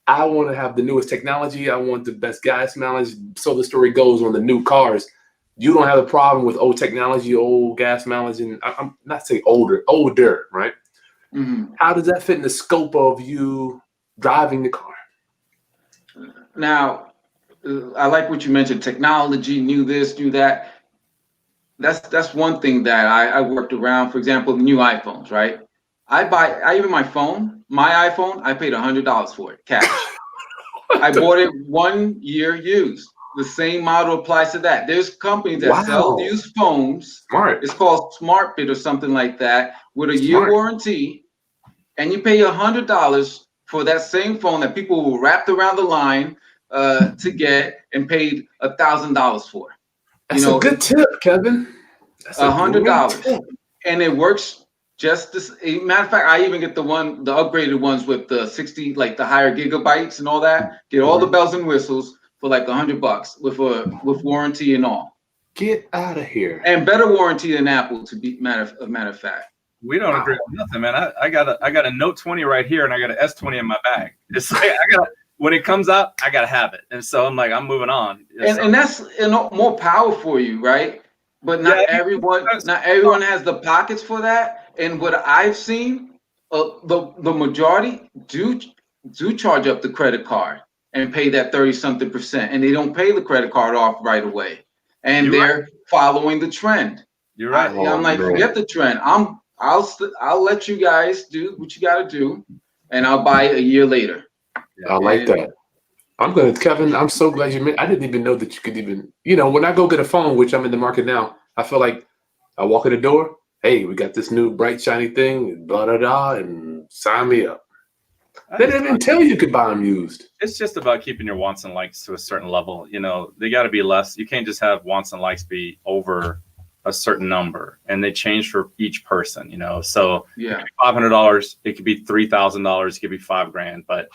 I want to have the newest technology. I want the best gas mileage. So the story goes on the new cars. you don't have a problem with old technology, old gas mileage, and I'm not saying older, right? Mhm. How does that fit in the scope of you driving the car? Now, I like what you mentioned, technology, new this, new that. That's one thing that I worked around. For example, the new iPhones, right? Even my iPhone, I paid $100 for it, cash. I bought it 1 year used. The same model applies to that. There's companies that sell Wow. used phones. Smart. It's called SmartBit or something like that, with a year Smart. warranty, and you pay $100 for that same phone that people will wrapped around the line to get and paid $1,000 for. That's a good tip, Kevin. That's a great $100, tip. and it works just this. Matter of fact, I even get the upgraded ones with the 60, like the higher gigabytes and all that. Get all the bells and whistles for like $100 with warranty and all. Get out of here. And better warranty than Apple, to be matter of fact. We don't agree on nothing, man. I got a Note 20 right here, and I got an S20 in my bag. It's like when it comes out, I gotta have it, and so I'm like, I'm moving on. And that's more power for you, right? But not everyone has the pockets for that. And what I've seen, the majority do charge up the credit card and pay that 30-something%, and they don't pay the credit card off right away, and they're following the trend. You're right. I'm like, forget the trend. I'll let you guys do what you got to do, and I'll buy it a year later. I like that. Kevin, I'm so glad you I didn't even know that you could even, when I go get a phone, which I'm in the market now, I feel like I walk in the door, hey, we got this new bright, shiny thing, blah, blah, blah, and sign me up. They didn't even tell you could buy them used. It's just about keeping your wants and likes to a certain level. They got to be less. You can't just have wants and likes be over a certain number, and they change for each person, So yeah, $500, it could be $3,000, it could be $5,000, but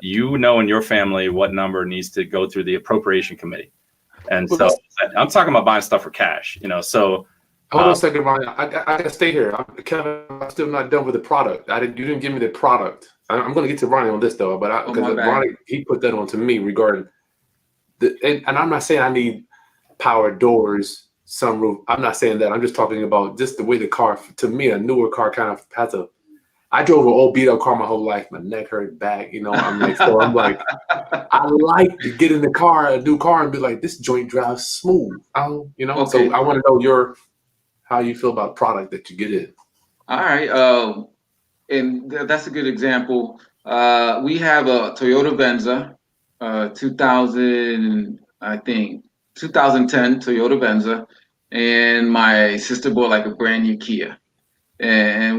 in your family what number needs to go through the appropriation committee. And so I'm talking about buying stuff for cash, so. Hold on a second, Ronnie. I gotta stay here. Kevin, I'm still not done with the product. You didn't give me the product. I'm gonna get to Ronnie on this though, but because Ronnie, he put that on to me regarding and I'm not saying I need power doors, sunroof. I'm not saying that. I'm just talking about just the way the car, to me, a newer car kind of has I drove an old beat up car my whole life. My neck hurt back, I'm like, I like to get in the car, a new car, and be like, this joint drives smooth. Okay. So I want to know how you feel about product that you get in. All right. And that's a good example. We have a Toyota Venza, 2010 Toyota Venza, and my sister bought like a brand new Kia, and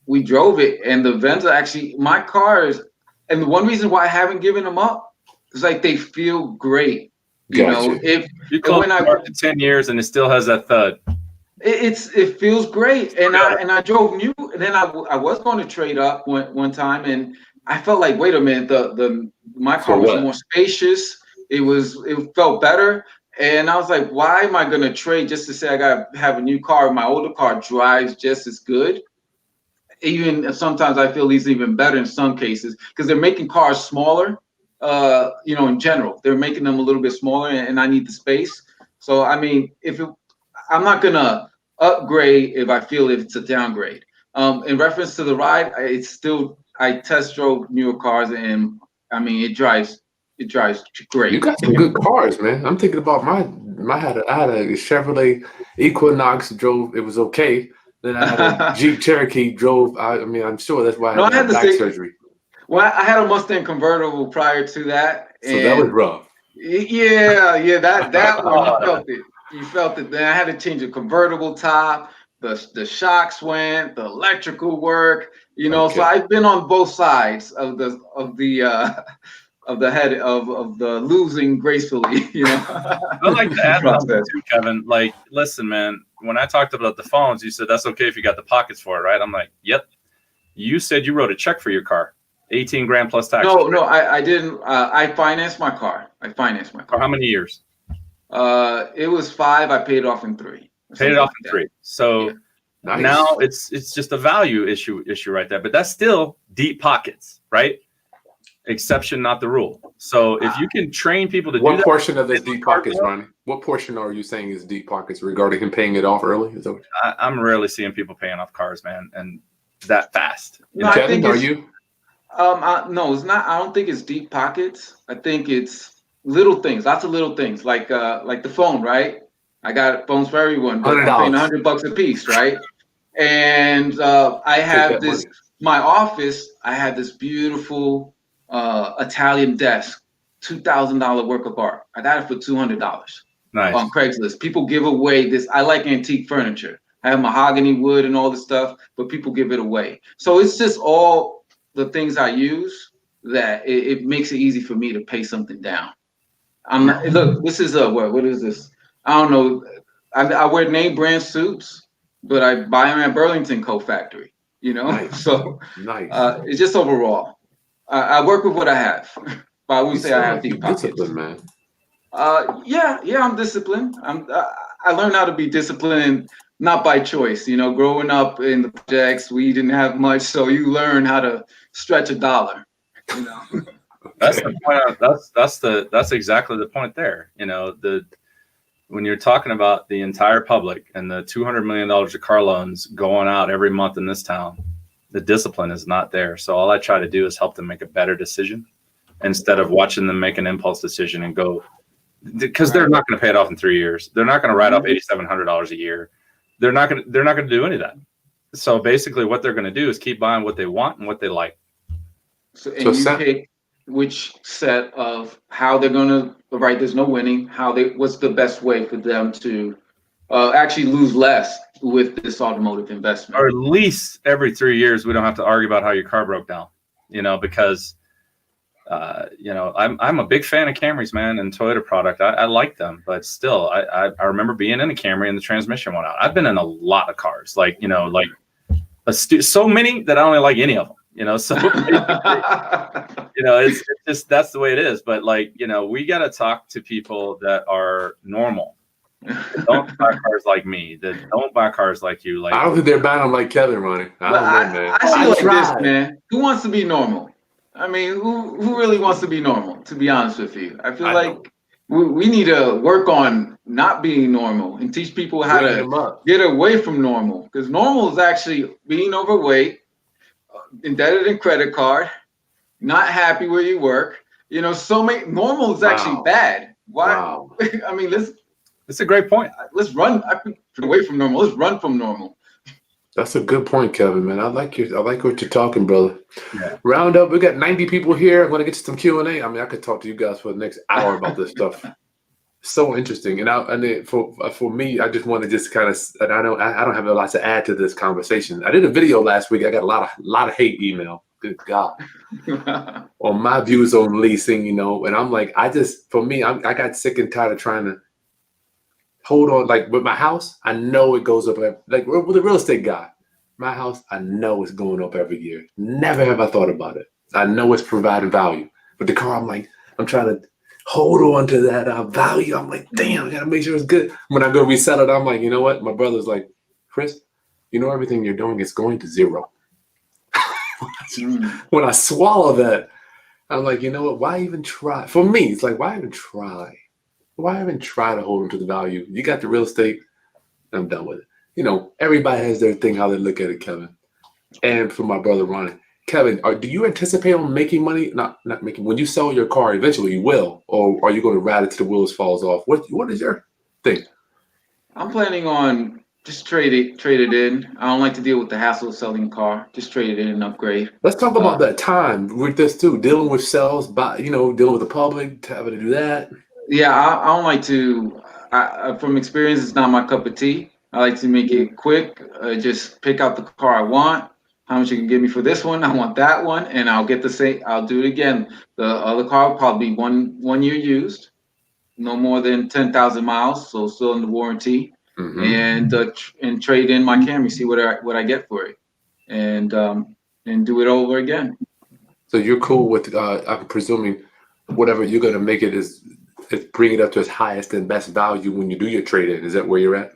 we drove it, and the Venza actually, my cars, and the one reason why I haven't given them up is like they feel great. If you when I worked 10 years and it still has that thud. It feels great, and I drove new, and then I was going to trade up one time, and I felt like, wait a minute, my car was more spacious. It felt better, and I was like, why am I going to trade just to say I got to have a new car? My older car drives just as good. Even sometimes I feel these even better in some cases because they're making cars smaller. In general, they're making them a little bit smaller, and I need the space. So I mean, I'm not gonna upgrade if I feel if it's a downgrade. In reference to the ride, I test drove newer cars, and I mean it drives great. You got some good cars, man. I'm thinking about I had a Chevrolet Equinox, drove, it was okay. Then I had a Jeep Cherokee, drove. I'm sure that's why I had back surgery. Well, I had a Mustang convertible prior to that. So that was rough. Yeah, that one you felt it. Then I had to change the convertible top. The shocks went, the electrical work. Okay. So I've been on both sides of the head of the losing gracefully. I like to add on too, Kevin. Like, listen, man. When I talked about the phones, you said that's okay if you got the pockets for it, right? I'm like, yep. You said you wrote a check for your car, $18,000 plus tax. No, I didn't. I financed my car. For how many years? It was 5. I paid it off in 3. Paid it off in 3. So now it's just a value issue right there. But that's still deep pockets, right? exception, not the rule. So if you can train people to do What that, portion of this deep pockets, Ronnie? What portion are you saying is deep pockets regarding him paying it off early? Is that what I'm rarely seeing people paying off cars, man, and that fast. No, I Kevin, think are it's, you? no, it's not. I don't think it's deep pockets. I think it's little things, lots of little things, like the phone, right? I got phones for everyone, but I'm paying $100 $100 a piece, right? And I Take have that this. money. My office, I had this beautiful Italian desk, $2,000 work of art. I got it for $200 Nice. on Craigslist. People give away this. I like antique furniture. I have mahogany wood and all this stuff, but people give it away. So it's just all the things I use that it makes it easy for me to pay something down. I'm not, look, this is what is this? I don't know. I wear name brand suits, but I buy them at Burlington Coat Factory, you know? Nice. So Nice. it's just overall. I work with what I have. But I wouldn't say I have You're deep pockets. disciplined, man. Yeah, I'm disciplined. I learned how to be disciplined, not by choice. You know, growing up in the projects, we didn't have much, so you learn how to stretch a dollar. You know, That's the point. That's exactly the point there. You know, when you're talking about the entire public and the $200 million of car loans going out every month in this town, the discipline is not there. So all I try to do is help them make a better decision instead of watching them make an impulse decision and go, because they're not going to pay it off in 3 years. They're not going to write off $8,700 a year. They're not going to do any of that. So basically what they're going to do is keep buying what they want and what they like. so you pick which set of how they're going to, right, there's no winning, what's the best way for them to actually lose less with this automotive investment. Or at least every 3 years, we don't have to argue about how your car broke down, you know, because, you know, I'm a big fan of Camrys, man, and Toyota product. I like them, but still, I remember being in a Camry and the transmission went out. I've been in a lot of cars, like, you know, like so many that I don't like any of them, you know, so, you know, it's just, that's the way it is. But like, you know, we got to talk to people that are normal. That don't buy cars like me, that don't buy cars like you. Like, I don't think they're buying them like Kevin, Ronnie. I don't know, man. I see like this, man. Who wants to be normal? I mean, who really wants to be normal, to be honest with you? I feel like we need to work on not being normal and teach people how to get away from normal. Because normal is actually being overweight, indebted in credit card, not happy where you work. You know, normal is actually bad. Why? Wow. I mean, it's a great point. Let's run away from normal. Let's run from normal. That's a good point, Kevin, man. I like what you're talking, brother. Yeah. Round up. We got 90 people here. I'm going to get to some Q&A. I mean, I could talk to you guys for the next hour about this stuff. So interesting. And for me, I just want to just kind of, and I don't have a lot to add to this conversation. I did a video last week. I got a lot of hate email. Good God. On my views on leasing, you know, and I'm like, I got sick and tired of trying to hold on. Like with my house, I know it goes up. Like with a real estate guy, my house, I know it's going up every year. Never have I thought about it. I know it's providing value. But the car, I'm trying to hold on to that value. I'm like, damn, I got to make sure it's good. When I go resell it, I'm like, you know what? My brother's like, Chris, you know everything you're doing is going to zero. When I swallow that, I'm like, you know what? Why even try? For me, it's like, why even try? Why even try to hold on to the value? You got the real estate. I'm done with it. You know, everybody has their thing, how they look at it, Kevin. And for my brother, Ronnie. Kevin, do you anticipate on making money? Not making. When you sell your car, eventually you will. Or are you going to ride it till the wheels falls off? What is your thing? I'm planning on just trade it in. I don't like to deal with the hassle of selling a car. Just trade it in and upgrade. Let's talk about that time with this too. Dealing with sales, dealing with the public, having to do that. Yeah, I don't like to. From experience, it's not my cup of tea. I like to make it quick. Just pick out the car I want. How much you can give me for this one? I want that one, and I'll get the same. I'll do it again. The other car will probably be one year used, no more than 10,000 miles, so still in the warranty. Mm-hmm. And trade in my Camry, see what I get for it, and do it over again. So you're cool with? I'm presuming whatever you're going to make it is bring it up to its highest and best value when you do your trade in. Is that where you're at?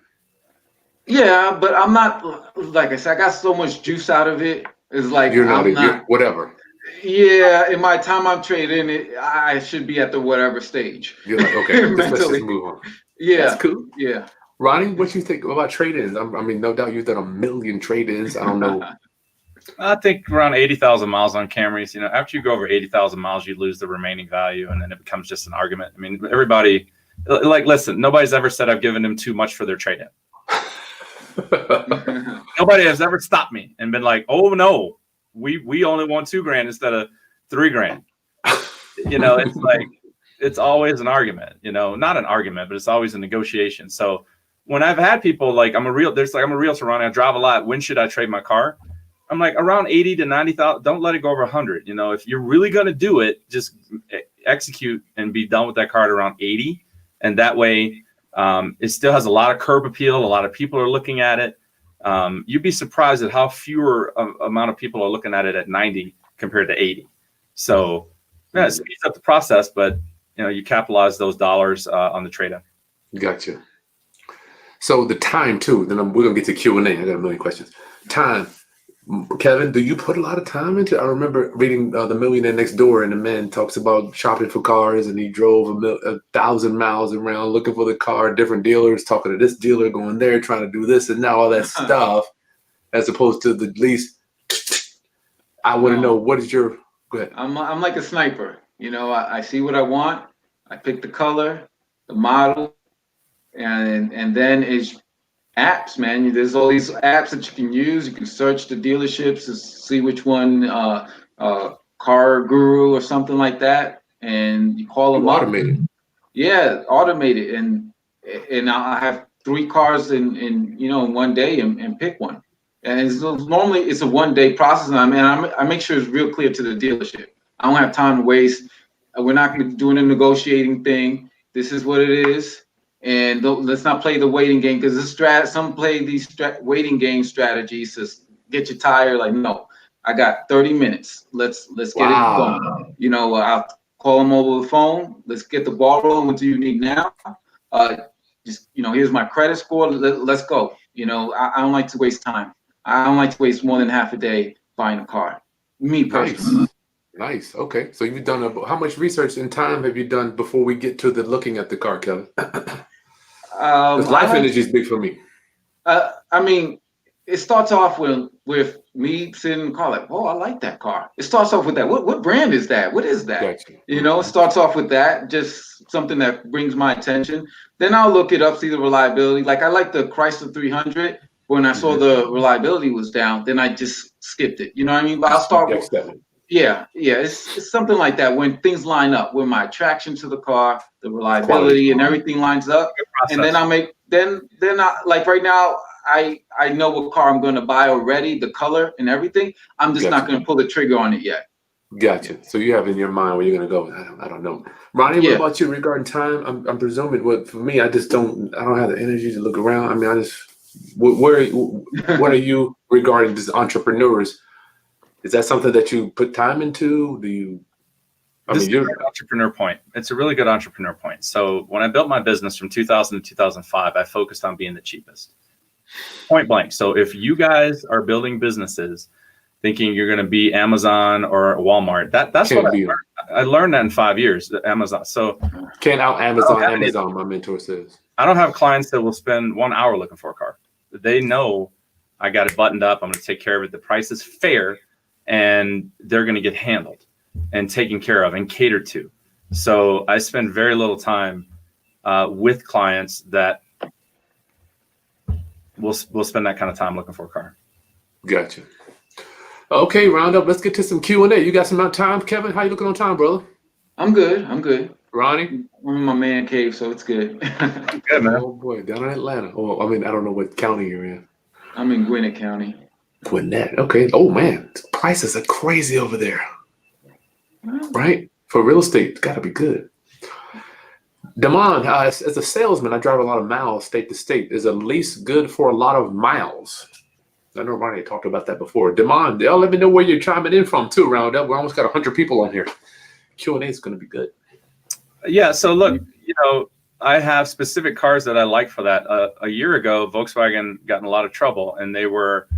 Yeah, but I'm not, like I said, I got so much juice out of it. It's like you're not whatever. Yeah, in my time I'm trading it, I should be at the whatever stage. You're like, okay, let's just Mentally. move on. That's Yeah, cool. yeah. Ronnie, what you think about trade-ins? I mean, no doubt you've done a million trade-ins. I don't know. I think around 80,000 miles on Camrys. After you go over 80,000 miles, you lose the remaining value, and then it becomes just an argument. I mean, everybody, listen, nobody's ever said I've given them too much for their trade-in. Nobody has ever stopped me and been like, "Oh no, we only want $2,000 instead of $3,000." It's like it's always an argument. Not an argument, but it's always a negotiation. So when I've had people like I'm a realtor, Ronnie. I drive a lot. When should I trade my car? I'm like around 80 to 90,000. Don't let it go over 100. If you're really gonna do it, just execute and be done with that car at around 80, and that way. It still has a lot of curb appeal. A lot of people are looking at it. You'd be surprised at how fewer amount of people are looking at it at 90 compared to 80. So it speeds up the process, but you capitalize those dollars on the trade-in. Gotcha. So the time too. Then we're gonna get to Q&A. I got a million questions. Time. Kevin, do you put a lot of time into it? I remember reading The Millionaire Next Door, and the man talks about shopping for cars, and he drove 1,000 miles around looking for the car, different dealers, talking to this dealer, going there, trying to do this, and now all that stuff, as opposed to the lease. I want to know, what is your, go ahead. I'm like a sniper. I see what I want. I pick the color, the model, and then it's apps, man. There's all these apps that you can use. You can search the dealerships to see which one, Car Guru or something like that, and you call them up. Automated. Yeah, automated, and I have 3 cars in one day and pick one. And normally it's a 1-day process, and I make sure it's real clear to the dealership. I don't have time to waste. We're not going to be doing a negotiating thing. This is what it is. And let's not play the waiting game, because some play these waiting game strategies to get you tired. Like, no, I got 30 minutes. Let's get it going. I'll call them over the phone. Let's get the ball rolling. What do you need now? Here's my credit score. Let's go. I don't like to waste time. I don't like to waste more than half a day buying a car. Me personally. Nice. Okay. So you've done how much research and time have you done before we get to the looking at the car, Kevin? Life energy is big for me. It starts off with me sitting in the car like, oh, I like that car. It starts off with that. What brand is that? What is that? Gotcha. It starts off with that, just something that brings my attention. Then I'll look it up, see the reliability. Like I like the Chrysler 300. When I saw the reliability was down, then I just skipped it. You know what I mean? But I'll start with yeah. It's something like that. When things line up, when my attraction to the car, the reliability, and everything lines up, and then like right now, I know what car I'm going to buy already, the color and everything. I'm just not going to pull the trigger on it yet. Gotcha. So you have in your mind where you're going to go. I don't know. Ronnie, what about you regarding time? I'm presuming for me, I don't have the energy to look around. What are you regarding these entrepreneurs? Is that something that you put time into? This is an entrepreneur point. It's a really good entrepreneur point. So when I built my business from 2000 to 2005, I focused on being the cheapest. Point blank. So if you guys are building businesses thinking you're going to be Amazon or Walmart, that's what I learned that in 5 years, Amazon. So can't out Amazon, my mentor says. I don't have clients that will spend 1 hour looking for a car. They know I got it buttoned up. I'm going to take care of it. The price is fair, and they're going to get handled and taken care of and catered to. So I spend very little time with clients that will spend that kind of time looking for a car. Gotcha. Okay, round up. Let's get to some Q&A. You got some time, Kevin? How you looking on time, brother? I'm good. Ronnie? I'm in my man cave, so it's good. Good, man. Oh, boy. Down in Atlanta. I don't know what county you're in. I'm in Gwinnett County. Gwinnett. Okay. Oh, man. Prices are crazy over there. Right? For real estate, it's got to be good. Damon, as a salesman, I drive a lot of miles state to state. Is a lease good for a lot of miles? I know Ronnie talked about that before. Damon, let me know where you're chiming in from, too, Roundup. We almost got 100 people on here. Q&A is going to be good. Yeah, so look, I have specific cars that I like for that. A year ago, Volkswagen got in a lot of trouble, and they were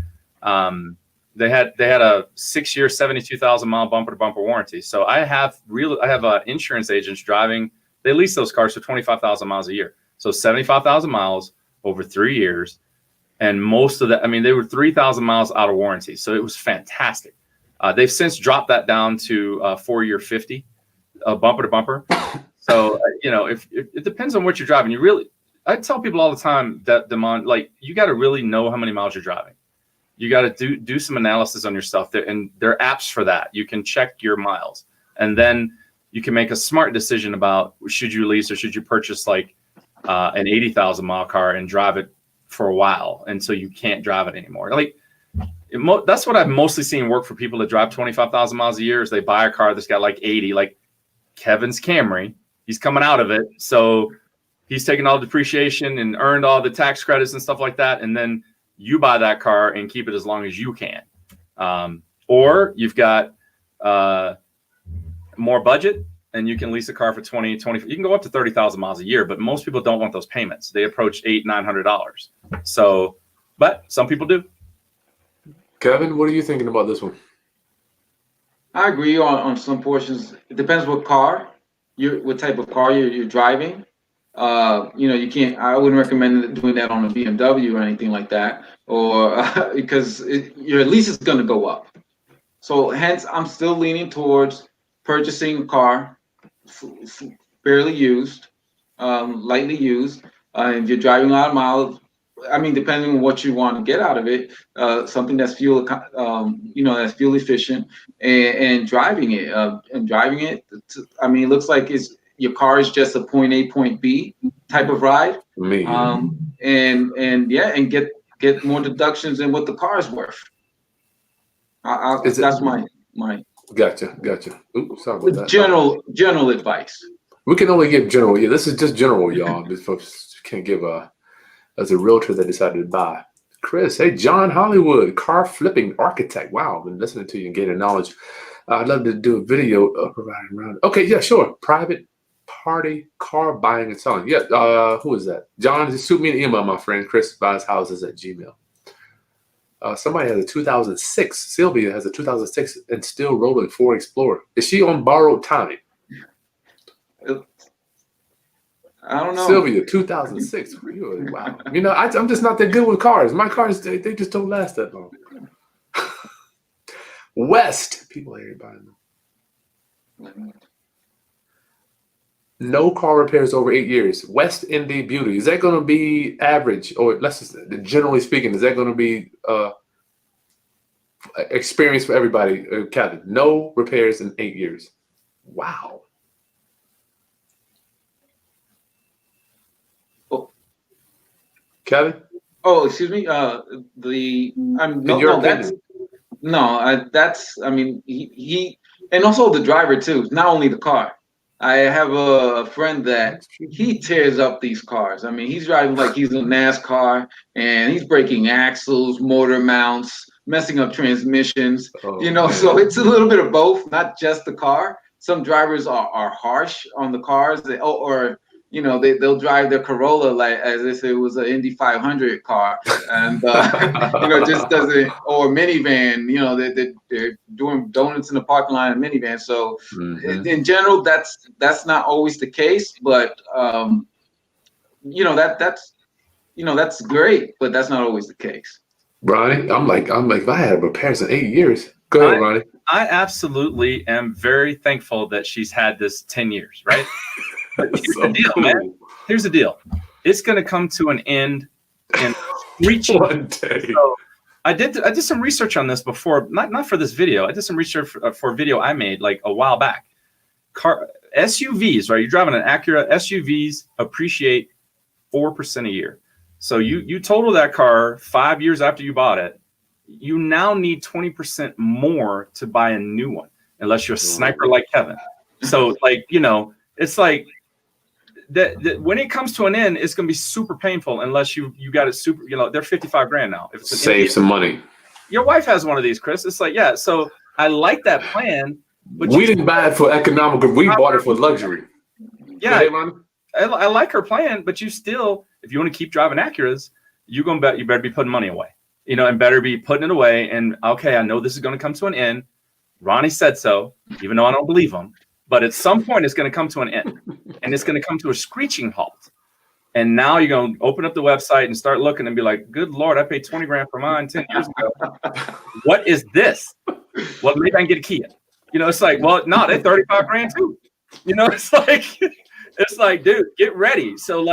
They had a 6-year, 72,000 mile bumper to bumper warranty. So I have insurance agents driving. They lease those cars for 25,000 miles a year. So 75,000 miles over 3 years. And most of that, I mean, they were 3,000 miles out of warranty. So it was fantastic. They've since dropped that down to 4-year 50, bumper to bumper. So, if it depends on what you're driving. I tell people all the time that like, you got to really know how many miles you're driving. You got to do some analysis on yourself there. And there are apps for that. You can check your miles, and then you can make a smart decision about should you lease or should you purchase like an 80,000 mile car and drive it for a while until you can't drive it anymore. Like that's what I've mostly seen work for people that drive 25,000 miles a year is they buy a car that's got like 80, like Kevin's Camry. He's coming out of it. So he's taken all the depreciation and earned all the tax credits and stuff like that. And then you buy that car and keep it as long as you can. Or you've got more budget and you can lease a car for 20, you can go up to 30,000 miles a year, but most people don't want those payments. They approach $800-900. So, but some people do. Kevin, what are you thinking about this one? I agree on some portions. It depends what type of car you're driving. You can't. I wouldn't recommend doing that on a BMW or anything like that, or because your lease is going to go up. So hence, I'm still leaning towards purchasing a car, fairly used, lightly used. If you're driving a lot of miles, I mean, depending on what you want to get out of it, something that's fuel efficient, and driving it. I mean, it looks like your car is just a point A, point B type of ride. And get more deductions than what the car is worth. That's my Gotcha. Oops, sorry about that. General advice. We can only give general. Yeah, this is just general, y'all. These folks can't give as a realtor that decided to buy. Chris, hey, John Hollywood, car flipping architect. Wow, I've been listening to you and gaining knowledge. I'd love to do a video providing around. Okay, yeah, sure. Private party car buying and selling. Yeah, who is that? John, just shoot me an email, my friend. Chris buys houses at Gmail. Somebody has a 2006. Sylvia has a 2006 and still rolling Ford Explorer. Is she on borrowed time? I don't know. Sylvia, 2006. Really? Wow. I'm just not that good with cars. My cars, they just don't last that long. West. People are buying them. No car repairs over 8 years. West Indy Beauty. Is that going to be average, or generally speaking, is that going to be experience for everybody? Kevin, no repairs in 8 years. Wow. Kevin? Oh, excuse me. He and also the driver too. Not only the car. I have a friend that he tears up these cars. I mean, he's driving like he's in NASCAR, and he's breaking axles, motor mounts, messing up transmissions. So it's a little bit of both, not just the car. Some drivers are harsh on the cars, they'll drive their Corolla like as if it was an Indy 500 car, and just doesn't, or minivan. They're doing donuts in the parking lot in a minivan. So in general, that's not always the case, but that's great, but that's not always the case. Ronnie, I'm like, if I had repairs in 8 years, go ahead, Ronnie. I absolutely am very thankful that she's had this 10 years, right? But here's the deal, man. Here's the deal. It's going to come to an end and reaching one day. So I did some research on this before, not for this video. I did some research for a video I made like a while back. SUVs, right? You're driving an Acura. SUVs appreciate 4% a year. So you total that car 5 years after you bought it. You now need 20% more to buy a new one, unless you're a sniper like Kevin. So it's like that when it comes to an end, it's going to be super painful unless you got it super, they're $55,000 now. If it's save some money. Your wife has one of these, Chris. It's like, yeah. So I like that plan, but we didn't buy it for economical. We bought it for luxury. Yeah. I like her plan, but you still, if you want to keep driving Acuras, you better be putting money away. and better be putting it away. And okay, I know this is going to come to an end. Ronnie said so, even though I don't believe him. But at some point, it's going to come to an end, and it's going to come to a screeching halt. And now you're going to open up the website and start looking and be like, good Lord, I paid 20 grand for mine 10 years ago. What is this? Well, maybe I can get a Kia. It's like, well, no, they're 35 grand too. It's like, dude, get ready. So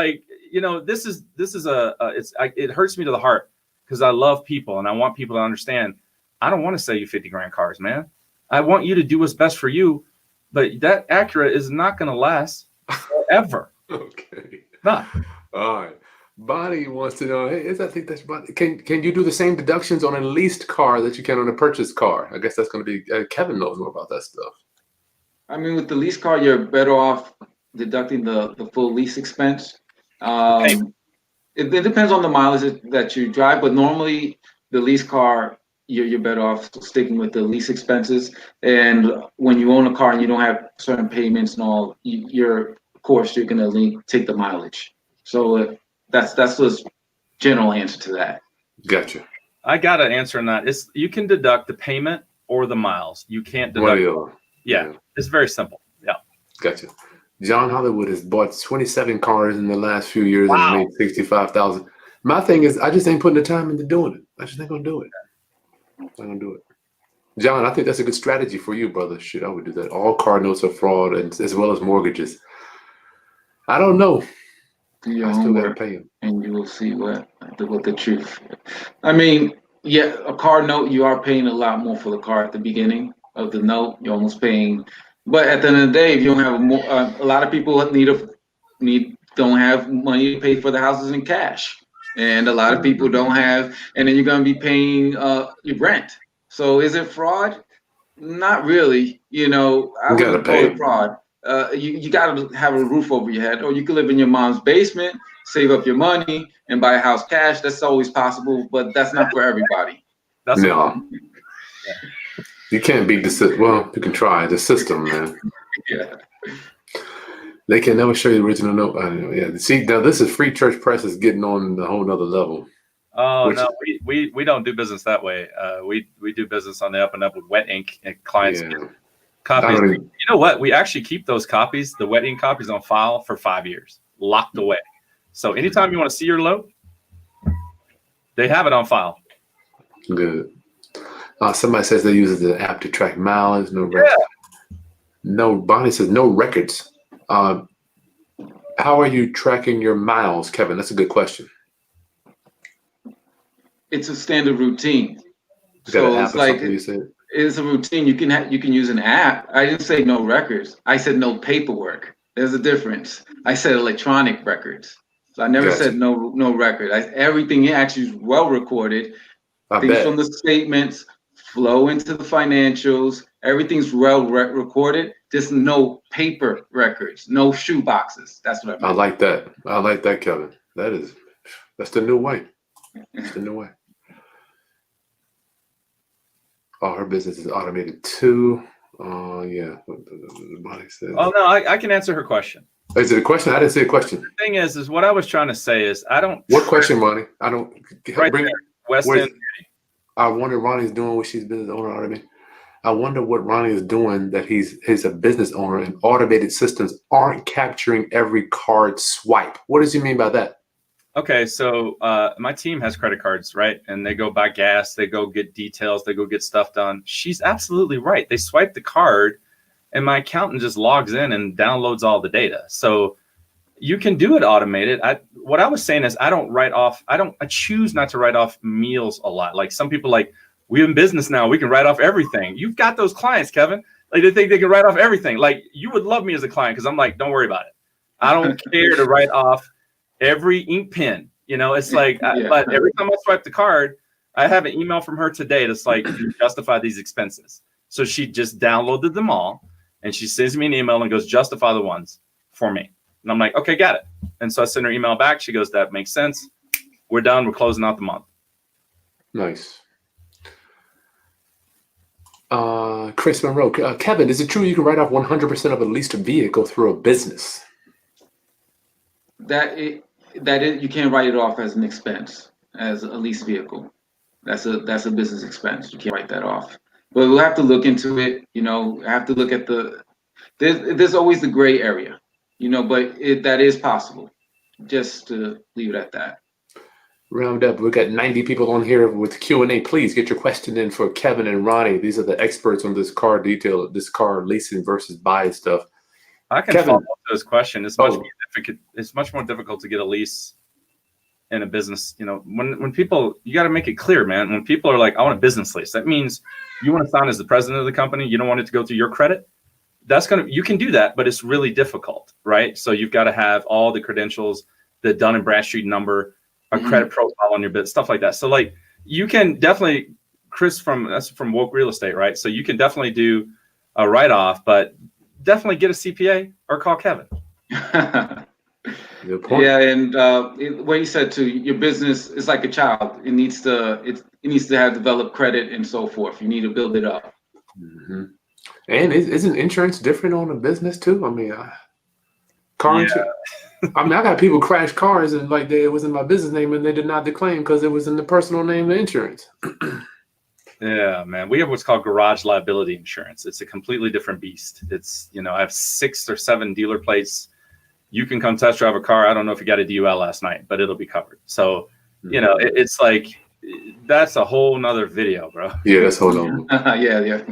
this is it hurts me to the heart because I love people and I want people to understand. I don't want to sell you 50 grand cars, man. I want you to do what's best for you, but that Acura is not going to last forever. Okay. Not. All right. Bonnie wants to know, hey, I think that's Bonnie. Can you do the same deductions on a leased car that you can on a purchased car? I guess that's going to be Kevin knows more about that stuff. I mean, with the lease car, you're better off deducting the full lease expense. It depends on the mileage that you drive, but normally the lease car, you're better off sticking with the lease expenses. And when you own a car and you don't have certain payments and all, you're going to take the mileage. So that's the general answer to that. Gotcha. I got an answer on that. You can deduct the payment or the miles. You can't deduct. Yeah, it's very simple. Yeah. Gotcha. John Hollywood has bought 27 cars in the last few years and made $65,000. My thing is, I just ain't putting the time into doing it. I just ain't gonna do it. I'm gonna do it. John, I think that's a good strategy for you, brother. Shit, I would do that. All car notes are fraud, and as well as mortgages. I don't know. I still gotta pay him, and you will see what the truth. I mean, yeah, a car note, you are paying a lot more for the car at the beginning of the note. You're almost paying, but at the end of the day, if you don't have a lot of people don't have money to pay for the houses in cash, and a lot of people don't have, and then you're gonna be paying your rent. So is it fraud? Not really. I wouldn't call it fraud. You got to have a roof over your head, or you could live in your mom's basement, save up your money, and buy a house cash. That's always possible, but that's not for everybody. No. You can't beat the system. Well, you can try the system, man. Yeah. They can never show you the original note. Yeah. See, now this is Free Church Press is getting on a whole nother level. Oh, no, we don't do business that way. We do business on the up and up with wet ink, and clients get copies. You know what? We actually keep those copies, the wet ink copies, on file for 5 years, locked away. So anytime you want to see your load, they have it on file. Good. Somebody says they use the app to track mileage. No records. No, Bonnie says no records. How are you tracking your miles, Kevin? That's a good question. It's a standard routine. So it's like it's a routine. You can use an app. I didn't say no records. I said no paperwork. There's a difference. I said electronic records. So I never said no record. Everything actually is well recorded. Things from the statements flow into the financials. Everything's well recorded. Just no paper records, no shoe boxes. That's what I meant. I like that. I like that, Kevin. That's the new way. It's the new way. Oh, her business is automated too. Yeah. Bonnie says. Oh no, I can answer her question. Is it a question? I didn't say a question. The thing is what I was trying to say is I don't. What question, Ronnie? I don't. Right there, West End. I wonder Ronnie's doing what she's business owner automated. I wonder what Ronnie is doing that he's a business owner and automated systems aren't capturing every card swipe. What does he mean by that? Okay, so my team has credit cards, right? And they go buy gas, they go get details, they go get stuff done. She's absolutely right. They swipe the card, and my accountant just logs in and downloads all the data. So you can do it automated. What I was saying is I choose not to write off meals a lot. Like some people we're in business now, we can write off everything. You've got those clients, Kevin. Like they think they can write off everything. Like you would love me as a client because I'm like, don't worry about it. I don't care to write off every ink pen. It's like, but every time I swipe the card, I have an email from her today that's like, justify these expenses. So she just downloaded them all and she sends me an email and goes, justify the ones for me. And I'm like, okay, got it. And so I send her email back. She goes, that makes sense. We're done. We're closing out the month. Nice. Chris Monroe. Kevin, is it true you can write off 100% of a leased vehicle through a business? That is, you can't write it off as an expense as a lease vehicle. That's a business expense. You can't write that off. But we'll have to look into it. Have to look at there's always the gray area, but that is possible. Just to leave it at that. Round up. We've got 90 people on here with Q&A. Please get your question in for Kevin and Ronnie. These are the experts on this car detail, this car leasing versus buy stuff. I can Kevin. follow up to this question. It's much more difficult to get a lease in a business. When people, you got to make it clear, man. When people are like, I want a business lease, that means you want to sign as the president of the company. You don't want it to go through your credit. You can do that, but it's really difficult, right? So you've got to have all the credentials, the Dun and Bradstreet number, a credit profile on your business, stuff like that. So like you can definitely, Chris that's from Woke Real Estate, right? So you can definitely do a write-off, but definitely get a CPA or call Kevin. Good point. Yeah, and what you said too, your business is like a child. It needs to have developed credit and so forth. You need to build it up. Mm-hmm. And isn't insurance different on a business too? I mean, car insurance. I mean, I got people crash cars and like it was in my business name and they did not declaim because it was in the personal name of insurance. Yeah, man. We have what's called garage liability insurance. It's a completely different beast. It's, I have 6 or 7 dealer plates. You can come test drive a car. I don't know if you got a DUL last night, but it'll be covered. So, it's like, that's a whole nother video, bro. Yeah, that's a whole nother. Yeah.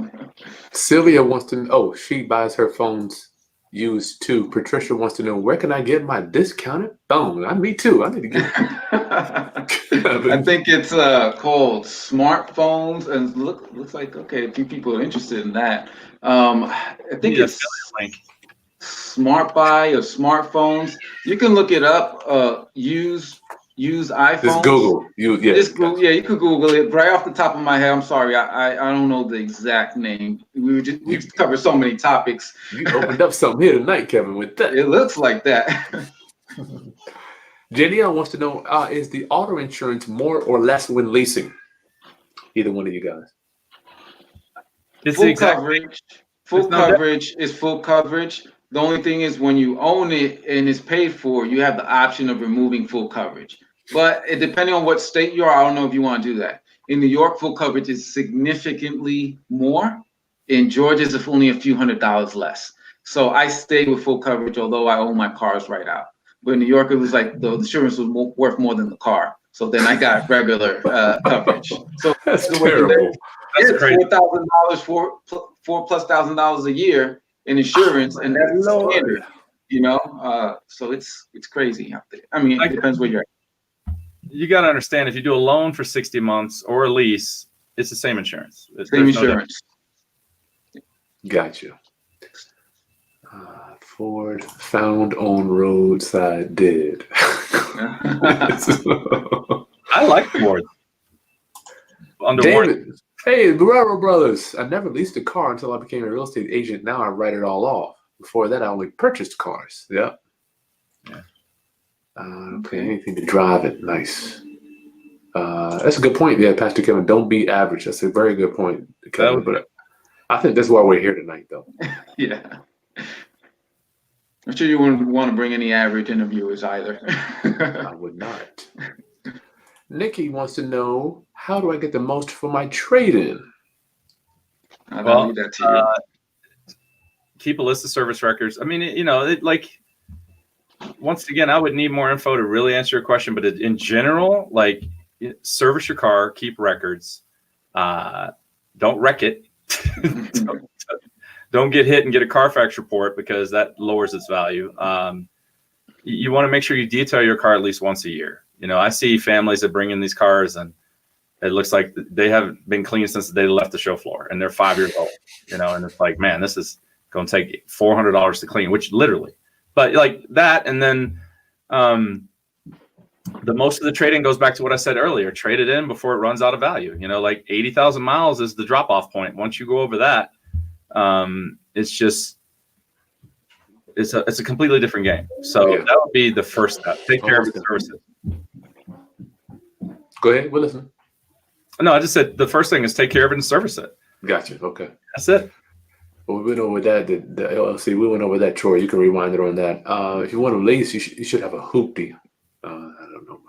Sylvia wants to know, she buys her phones used too. Patricia wants to know, where can I get my discounted phone? Me too. I need to get I think it's called smartphones, and looks like a few people are interested in that. I think it's Smart Buy or smartphones. You can look it up. Use iPhones. Just Google. You could Google it. Right off the top of my head, I'm sorry, I don't know the exact name. We covered so many topics. You opened up something here tonight, Kevin, with that. It looks like that. Janelle wants to know, is the auto insurance more or less when leasing? Either one of you guys. It's full coverage. Full coverage is full coverage. The only thing is when you own it and it's paid for, you have the option of removing full coverage. But depending on what state you are, I don't know if you want to do that. In New York, full coverage is significantly more. In Georgia, it's only a few $100s less. So I stay with full coverage, although I own my cars right out. But in New York, it was like the insurance was worth more than the car. So then I got regular coverage. So that's terrible. It's $4,000, $4,000+ a year in insurance, and that's standard. So it's crazy out there. I mean, it depends where you're at. You got to understand, if you do a loan for 60 months or a lease, it's the same insurance. Same insurance. Gotcha. Ford found on roadside dead. I like Ford. David, hey, Guerrero Brothers. I never leased a car until I became a real estate agent. Now I write it all off. Before that, I only purchased cars. Yep. Yeah. Okay, anything to drive it. Nice. That's a good point. Yeah, Pastor Kevin, don't be average. That's a very good point, Kevin. But I think that's why we're here tonight, though. Yeah. I'm sure you wouldn't want to bring any average interviewers either. I would not. Nikki wants to know, how do I get the most for my trade-in? I'll leave that to you. Keep a list of service records. I mean, once again, I would need more info to really answer your question. But in general, service your car, keep records. Don't wreck it. Don't get hit and get a Carfax report because that lowers its value. You want to make sure you detail your car at least once a year. I see families that bring in these cars and it looks like they haven't been cleaned since the day they left the show floor and they're 5 years old, and it's like, man, this is going to take $400 to clean, which literally, but like that. And then the most of the trading goes back to what I said earlier, trade it in before it runs out of value. 80,000 miles is the drop off point. Once you go over that, it's a completely different game. So that would be the first step. Take care of the services. Go ahead. We'll listen. No, I just said the first thing is take care of it and service it. Gotcha. Okay. That's it. Well, we went over that. The LLC, we went over that, Troy. You can rewind it on that. If you want to lease, you should have a hoopty. I don't know.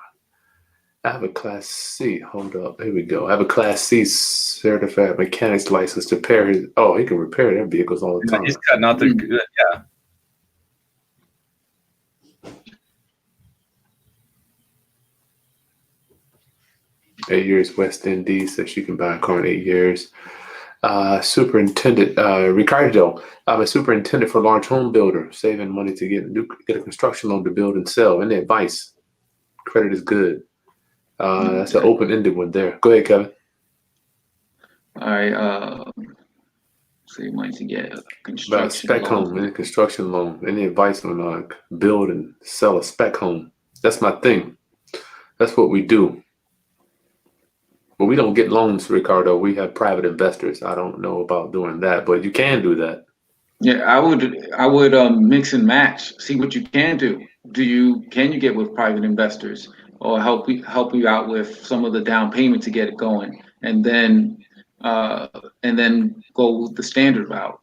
I have a Class C. Hold up. Here we go. I have a Class C certified mechanic's license to repair his. Oh, he can repair their vehicles all the time. He's cutting out the yeah. 8 years West Indies, so she can buy a car in 8 years. Superintendent Ricardo. I'm a superintendent for a large home builder, saving money to get a construction loan to build and sell. Any advice? Credit is good. That's an open-ended one there. Go ahead, Kevin. All right. Save money to get a About construction spec loan. home, any construction loan. Any advice on build and sell a spec home? That's my thing. That's what we do. But we don't get loans, Ricardo. We have private investors. I don't know about doing that, but you can do that. Yeah, I would mix and match. See what you can do. Can you get with private investors or help you out with some of the down payment to get it going, and then go with the standard route.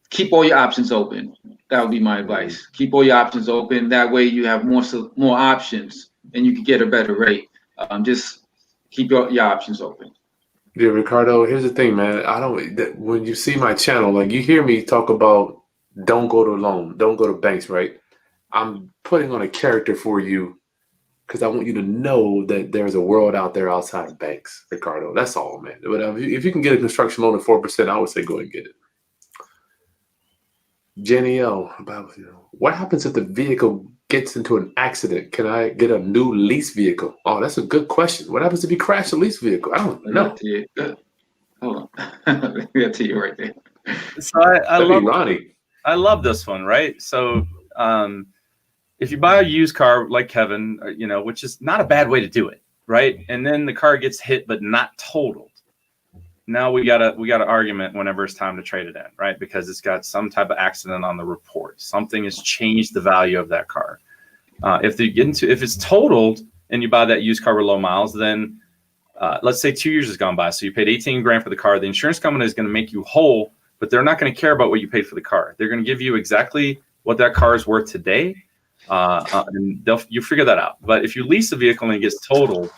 Keep all your options open. That would be my advice. Keep all your options open. That way you have more options and you can get a better rate. Just keep your options open. Yeah, Ricardo, here's the thing, man. When you see my channel, like you hear me talk about don't go to loan, don't go to banks, right? I'm putting on a character for you because I want you to know that there's a world out there outside of banks, Ricardo. That's all, man. But if you can get a construction loan at 4%, I would say go ahead and get it. Jenny O, what happens if the vehicle gets into an accident? Can I get a new lease vehicle? Oh, that's a good question. What happens if you crash a lease vehicle? I don't know. Hold on. That's to you right there. So I love Ronnie. I love this one, right? So if you buy a used car like Kevin, which is not a bad way to do it, right? And then the car gets hit but not totaled. Now we got an argument whenever it's time to trade it in, right? Because it's got some type of accident on the report. Something has changed the value of that car. If it's totaled and you buy that used car with low miles, then let's say 2 years has gone by. So you paid 18 grand for the car. The insurance company is going to make you whole, but they're not going to care about what you paid for the car. They're going to give you exactly what that car is worth today. And you figure that out. But if you lease a vehicle and it gets totaled,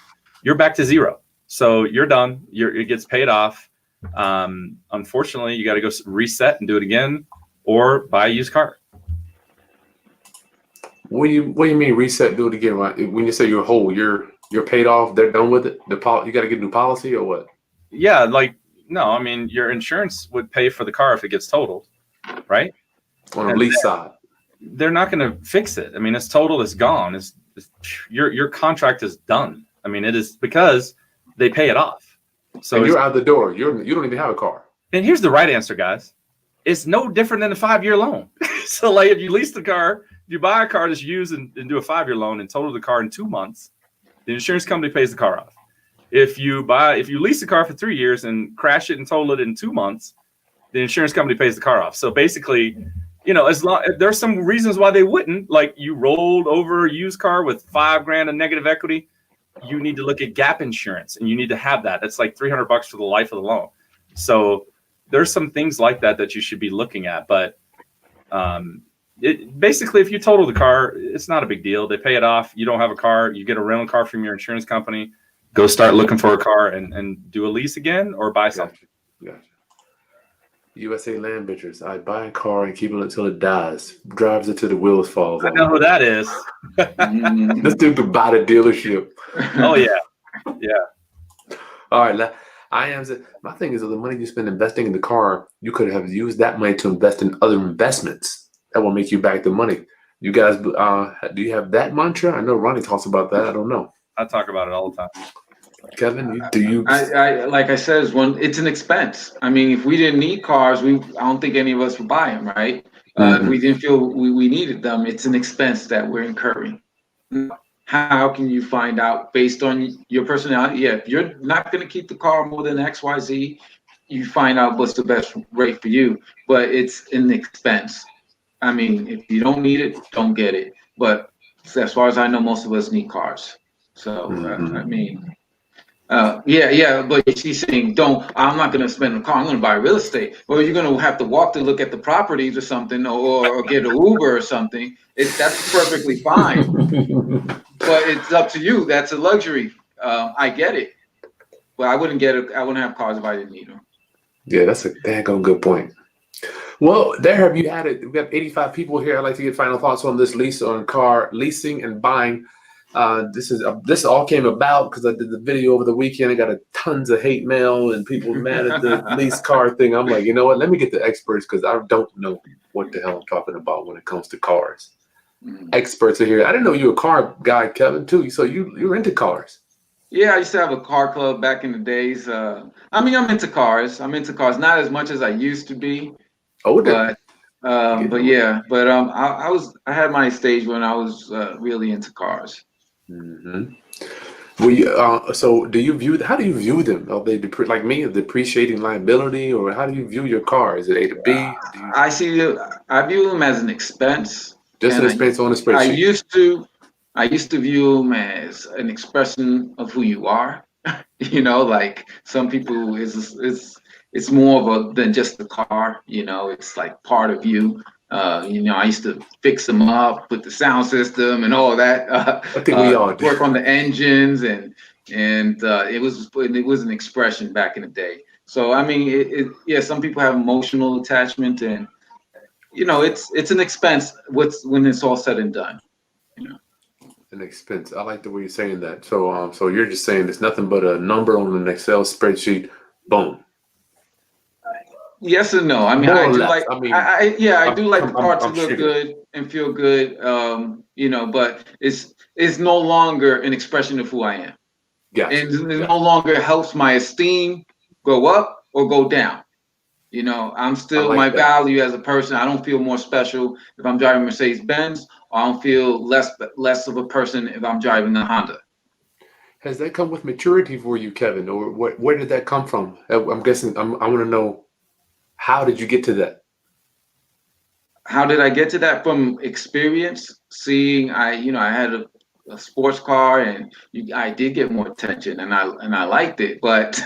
you're back to zero. So you're done. It gets paid off. Unfortunately, you got to go reset and do it again, or buy a used car. What do you mean reset? Do it again? When you say you're whole, you're paid off. They're done with it. You got to get a new policy or what? Yeah, no. I mean, your insurance would pay for the car if it gets totaled, right? On the lease side, they're not going to fix it. I mean, it's total. It's gone. Your contract is done. I mean, it is because they pay it off. So and you're out the door. You don't even have a car. And here's the right answer, guys. It's no different than a 5-year loan. So if you lease the car, you buy a car that's used and do a 5-year loan and total the car in 2 months, the insurance company pays the car off. If you lease the car for 3 years and crash it and total it in 2 months, the insurance company pays the car off. So basically, there's some reasons why they wouldn't. Like you rolled over a used car with $5 grand of negative equity, you need to look at gap insurance, and you need to have that. That's like $300 for the life of the loan. So there's some things like that you should be looking at. But basically, if you total the car, it's not a big deal. They pay it off. You don't have a car. You get a rental car from your insurance company. Go start looking for a car and do a lease again or buy something. Gotcha. USA Land Ventures. I buy a car and keep it until it dies. Drives it till the wheels fall off. I know who that is. This dude could buy the dealership. Oh yeah. All right. My thing is, the money you spend investing in the car, you could have used that money to invest in other investments that will make you back the money. You guys, do you have that mantra? I know Ronnie talks about that. I don't know. I talk about it all the time. Kevin, do you? I like I said, it's an expense. I mean, if we didn't need cars, I don't think any of us would buy them, right? If we didn't feel we needed them, it's an expense that we're incurring. How can you find out based on your personality? Yeah, if you're not going to keep the car more than XYZ, you find out what's the best rate for you. But it's an expense. I mean, if you don't need it, don't get it. But as far as I know, most of us need cars. So I mean. Yeah, but she's saying, I'm not going to spend a car, I'm going to buy real estate. Or you're going to have to walk to look at the properties or something, or get an Uber or something. That's perfectly fine. But it's up to you. That's a luxury. I get it. But I wouldn't have cars if I didn't need them. Yeah, that's a daggone good point. Well, there have you had it. We've got 85 people here. I'd like to get final thoughts on this lease on car leasing and buying. This all came about because I did the video over the weekend. I got tons of hate mail and people mad at the lease car thing. I'm like, you know what? Let me get the experts because I don't know what the hell I'm talking about when it comes to cars. Experts are here. I didn't know you were a car guy, Kevin, too. So you're into cars. Yeah, I used to have a car club back in the days. I'm into cars. Not as much as I used to be. Older. I had my stage when I was really into cars. Mm-hmm. So how do you view them? Are they like me, a depreciating liability, or how do you view your car? Is it A to B? I view them as an expense. Just an expense on a spreadsheet. I used to view them as an expression of who you are. Like some people it's more than just the car. It's like part of you. I used to fix them up, put the sound system and all that. I think we all do. Work on the engines and it was an expression back in the day. So I mean, some people have emotional attachment, and it's an expense. When it's all said and done. An expense. I like the way you're saying that. So you're just saying it's nothing but a number on an Excel spreadsheet. Boom. Yes and no. I mean, I do like the car to look good and feel good. But it's no longer an expression of who I am. Gotcha. And it no longer helps my esteem go up or go down. I'm still my value as a person. I don't feel more special if I'm driving Mercedes Benz, or I don't feel less of a person if I'm driving a Honda. Has that come with maturity for you, Kevin, or where did that come from? I'm guessing. I want to know, how did you get to that? How did I get to that? From experience, seeing I had a sports car, and I did get more attention, and I liked it, but.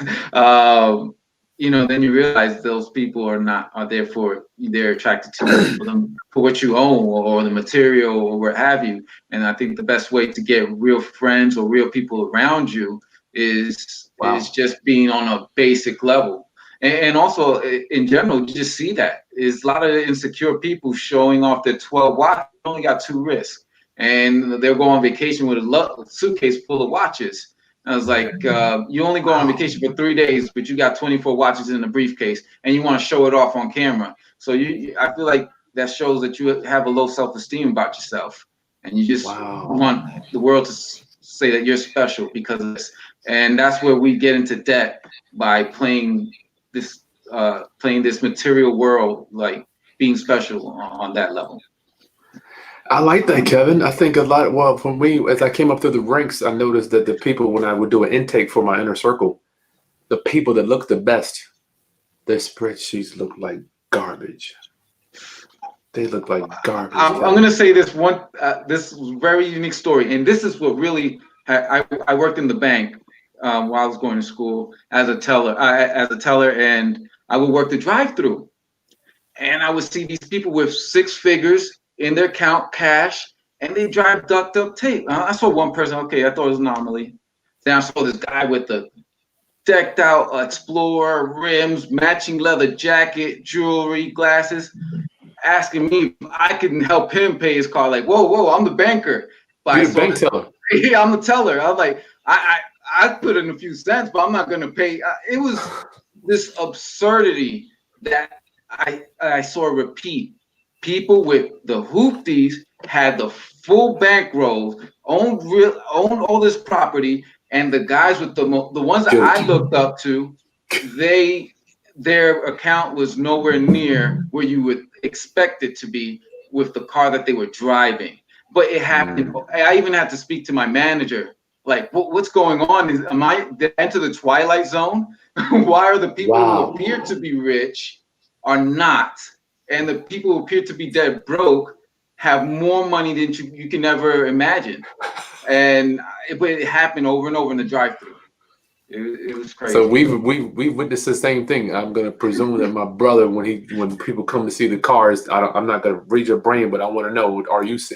Then you realize those people are they're attracted to you for what you own or the material or what have you. And I think the best way to get real friends or real people around you is just being on a basic level. And also in general, you just see that is a lot of insecure people showing off their 12 watches. They only got 2 wrists, and they'll go on vacation with a suitcase full of watches. I was like, you only go on vacation for 3 days, but you got 24 watches in a briefcase, and you want to show it off on camera. So I feel like that shows that you have a low self-esteem about yourself, and you just want the world to say that you're special because of this. And that's where we get into debt by playing this material world, like being special on that level. I like that, Kevin. I think a lot. Well, for me, as I came up through the ranks, I noticed that the people, when I would do an intake for my inner circle, the people that look the best, their spreadsheets look like garbage. They look like garbage. I'm going to say this very unique story, and this is what really. I worked in the bank while I was going to school as a teller, and I would work the drive-through, and I would see these people with 6 figures in their account, cash, and they drive duct up tape. I saw one person, okay, I thought it was an anomaly. Then I saw this guy with the decked out Explorer, rims, matching leather jacket, jewelry, glasses, asking me if I could help him pay his car. Like, whoa, I'm the banker. But you're the bank teller. Yeah, I'm the teller. I was like, I put in a few cents, but I'm not going to pay. It was this absurdity that I saw repeat. People with the hoopties had the full bankroll, owned all this property, and the guys with the ones that I looked up to, their account was nowhere near where you would expect it to be with the car that they were driving. But it happened. I even had to speak to my manager, like, what's going on? Did I enter the twilight zone? Why are the people who appear to be rich are not? And the people who appear to be dead broke have more money than you can ever imagine. But it happened over and over in the drive-thru. It was crazy. So we witnessed the same thing. I'm gonna presume that my brother, when people come to see the cars, I'm not gonna read your brain, but I want to know: is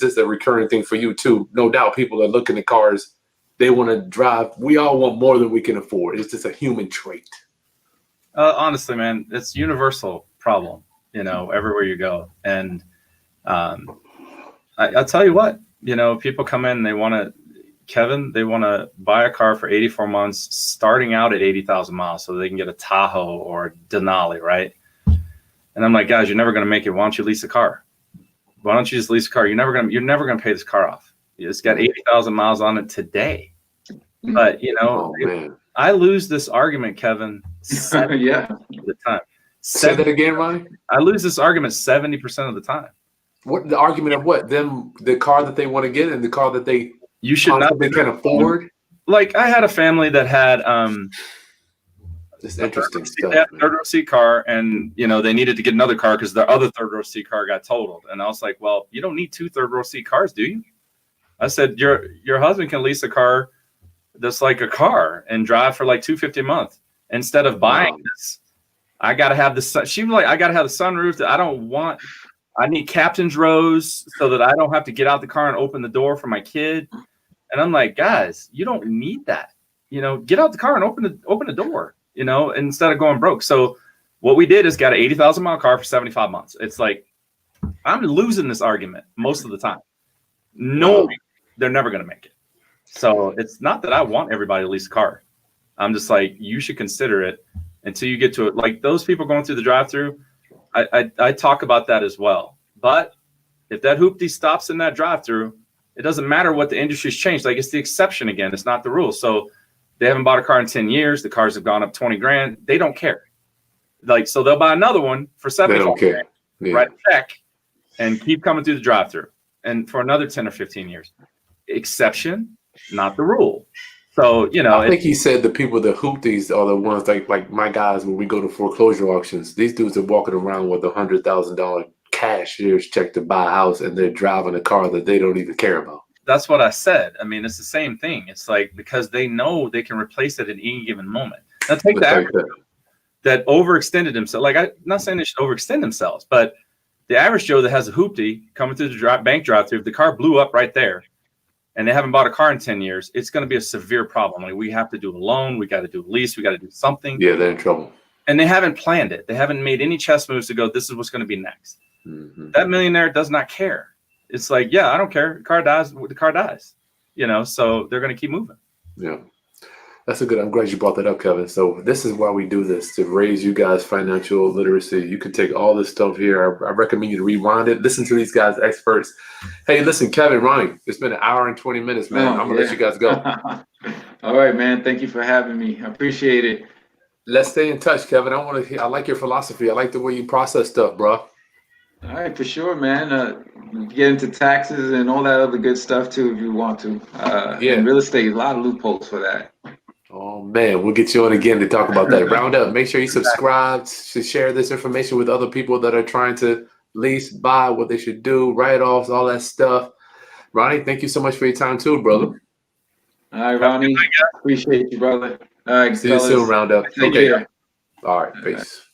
this a recurring thing for you too? No doubt, people are looking at cars. They want to drive. We all want more than we can afford. It's just a human trait. Honestly, man, it's a universal problem, everywhere you go. And I'll tell you what, people come in, they want to buy a car for 84 months, starting out at 80,000 miles so they can get a Tahoe or a Denali, right? And I'm like, guys, you're never going to make it. Why don't you lease a car? Why don't you just lease a car? You're never going to pay this car off. It's got 80,000 miles on it today. But, I lose this argument, Kevin, 70% of the time. Say that again, Ronnie? I lose this argument 70% of the time. What the argument of what? The car that they want to get and the car that they can afford? Like, I had a family that had this interesting stuff. They had a third row seat car, and they needed to get another car because their other third row seat car got totaled. And I was like, well, you don't need 2 third row seat cars, do you? I said, your husband can lease a car that's like a car and drive for like $250 a month instead of buying this. I gotta have the sun. She was like, I gotta have the sunroof. I need captain's rows so that I don't have to get out the car and open the door for my kid. And I'm like, guys, you don't need that. Get out the car and open the door. Instead of going broke. So what we did is got an 80,000 mile car for 75 months. It's like, I'm losing this argument most of the time. No, they're never gonna make it. So it's not that I want everybody to lease a car. I'm just like, you should consider it until you get to it. Like those people going through the drive-through, I talk about that as well. But if that hoopty stops in that drive-through, it doesn't matter what the industry's changed. Like, it's the exception again. It's not the rule. So they haven't bought a car in 10 years. The cars have gone up 20 grand. They don't care. Like, so they'll buy another one for 75 grand, write a check, and keep coming through the drive-through. And for another 10 or 15 years. Exception, not the rule. So, I think he said the people that hoop these are the ones like my guys when we go to foreclosure auctions. These dudes are walking around with $100,000 cashier's check to buy a house, and they're driving a car that they don't even care about. That's what I said. I mean, it's the same thing. It's like, because they know they can replace it at any given moment. Now, take the average that overextended himself. Like, I'm not saying they should overextend themselves, but the average Joe that has a hoopty coming through the bank drive-through, if the car blew up right there, and they haven't bought a car in 10 years, it's going to be a severe problem. Like, we have to do a loan. We got to do a lease. We got to do something. Yeah, they're in trouble. And they haven't planned it. They haven't made any chess moves to go, this is what's going to be next. Mm-hmm. That millionaire does not care. It's like, yeah, I don't care. The car dies. The car dies. So they're going to keep moving. Yeah. That's I'm glad you brought that up, Kevin. So this is why we do this, to raise you guys' financial literacy. You can take all this stuff here. I recommend you to rewind it. Listen to these guys, experts. Hey, listen, Kevin, Ronnie, it's been an hour and 20 minutes, man. I'm going to let you guys go. All right, man. Thank you for having me. I appreciate it. Let's stay in touch, Kevin. I like your philosophy. I like the way you process stuff, bro. All right, for sure, man. Get into taxes and all that other good stuff, too, if you want to. In real estate, a lot of loopholes for that. Oh, man, we'll get you on again to talk about that. Round up. Make sure you subscribe, to share this information with other people that are trying to lease, buy, what they should do, write-offs, all that stuff. Ronnie, thank you so much for your time too, brother. All right, Ronnie. Appreciate you, brother. All right, see you soon, Round up. Okay. All right, peace.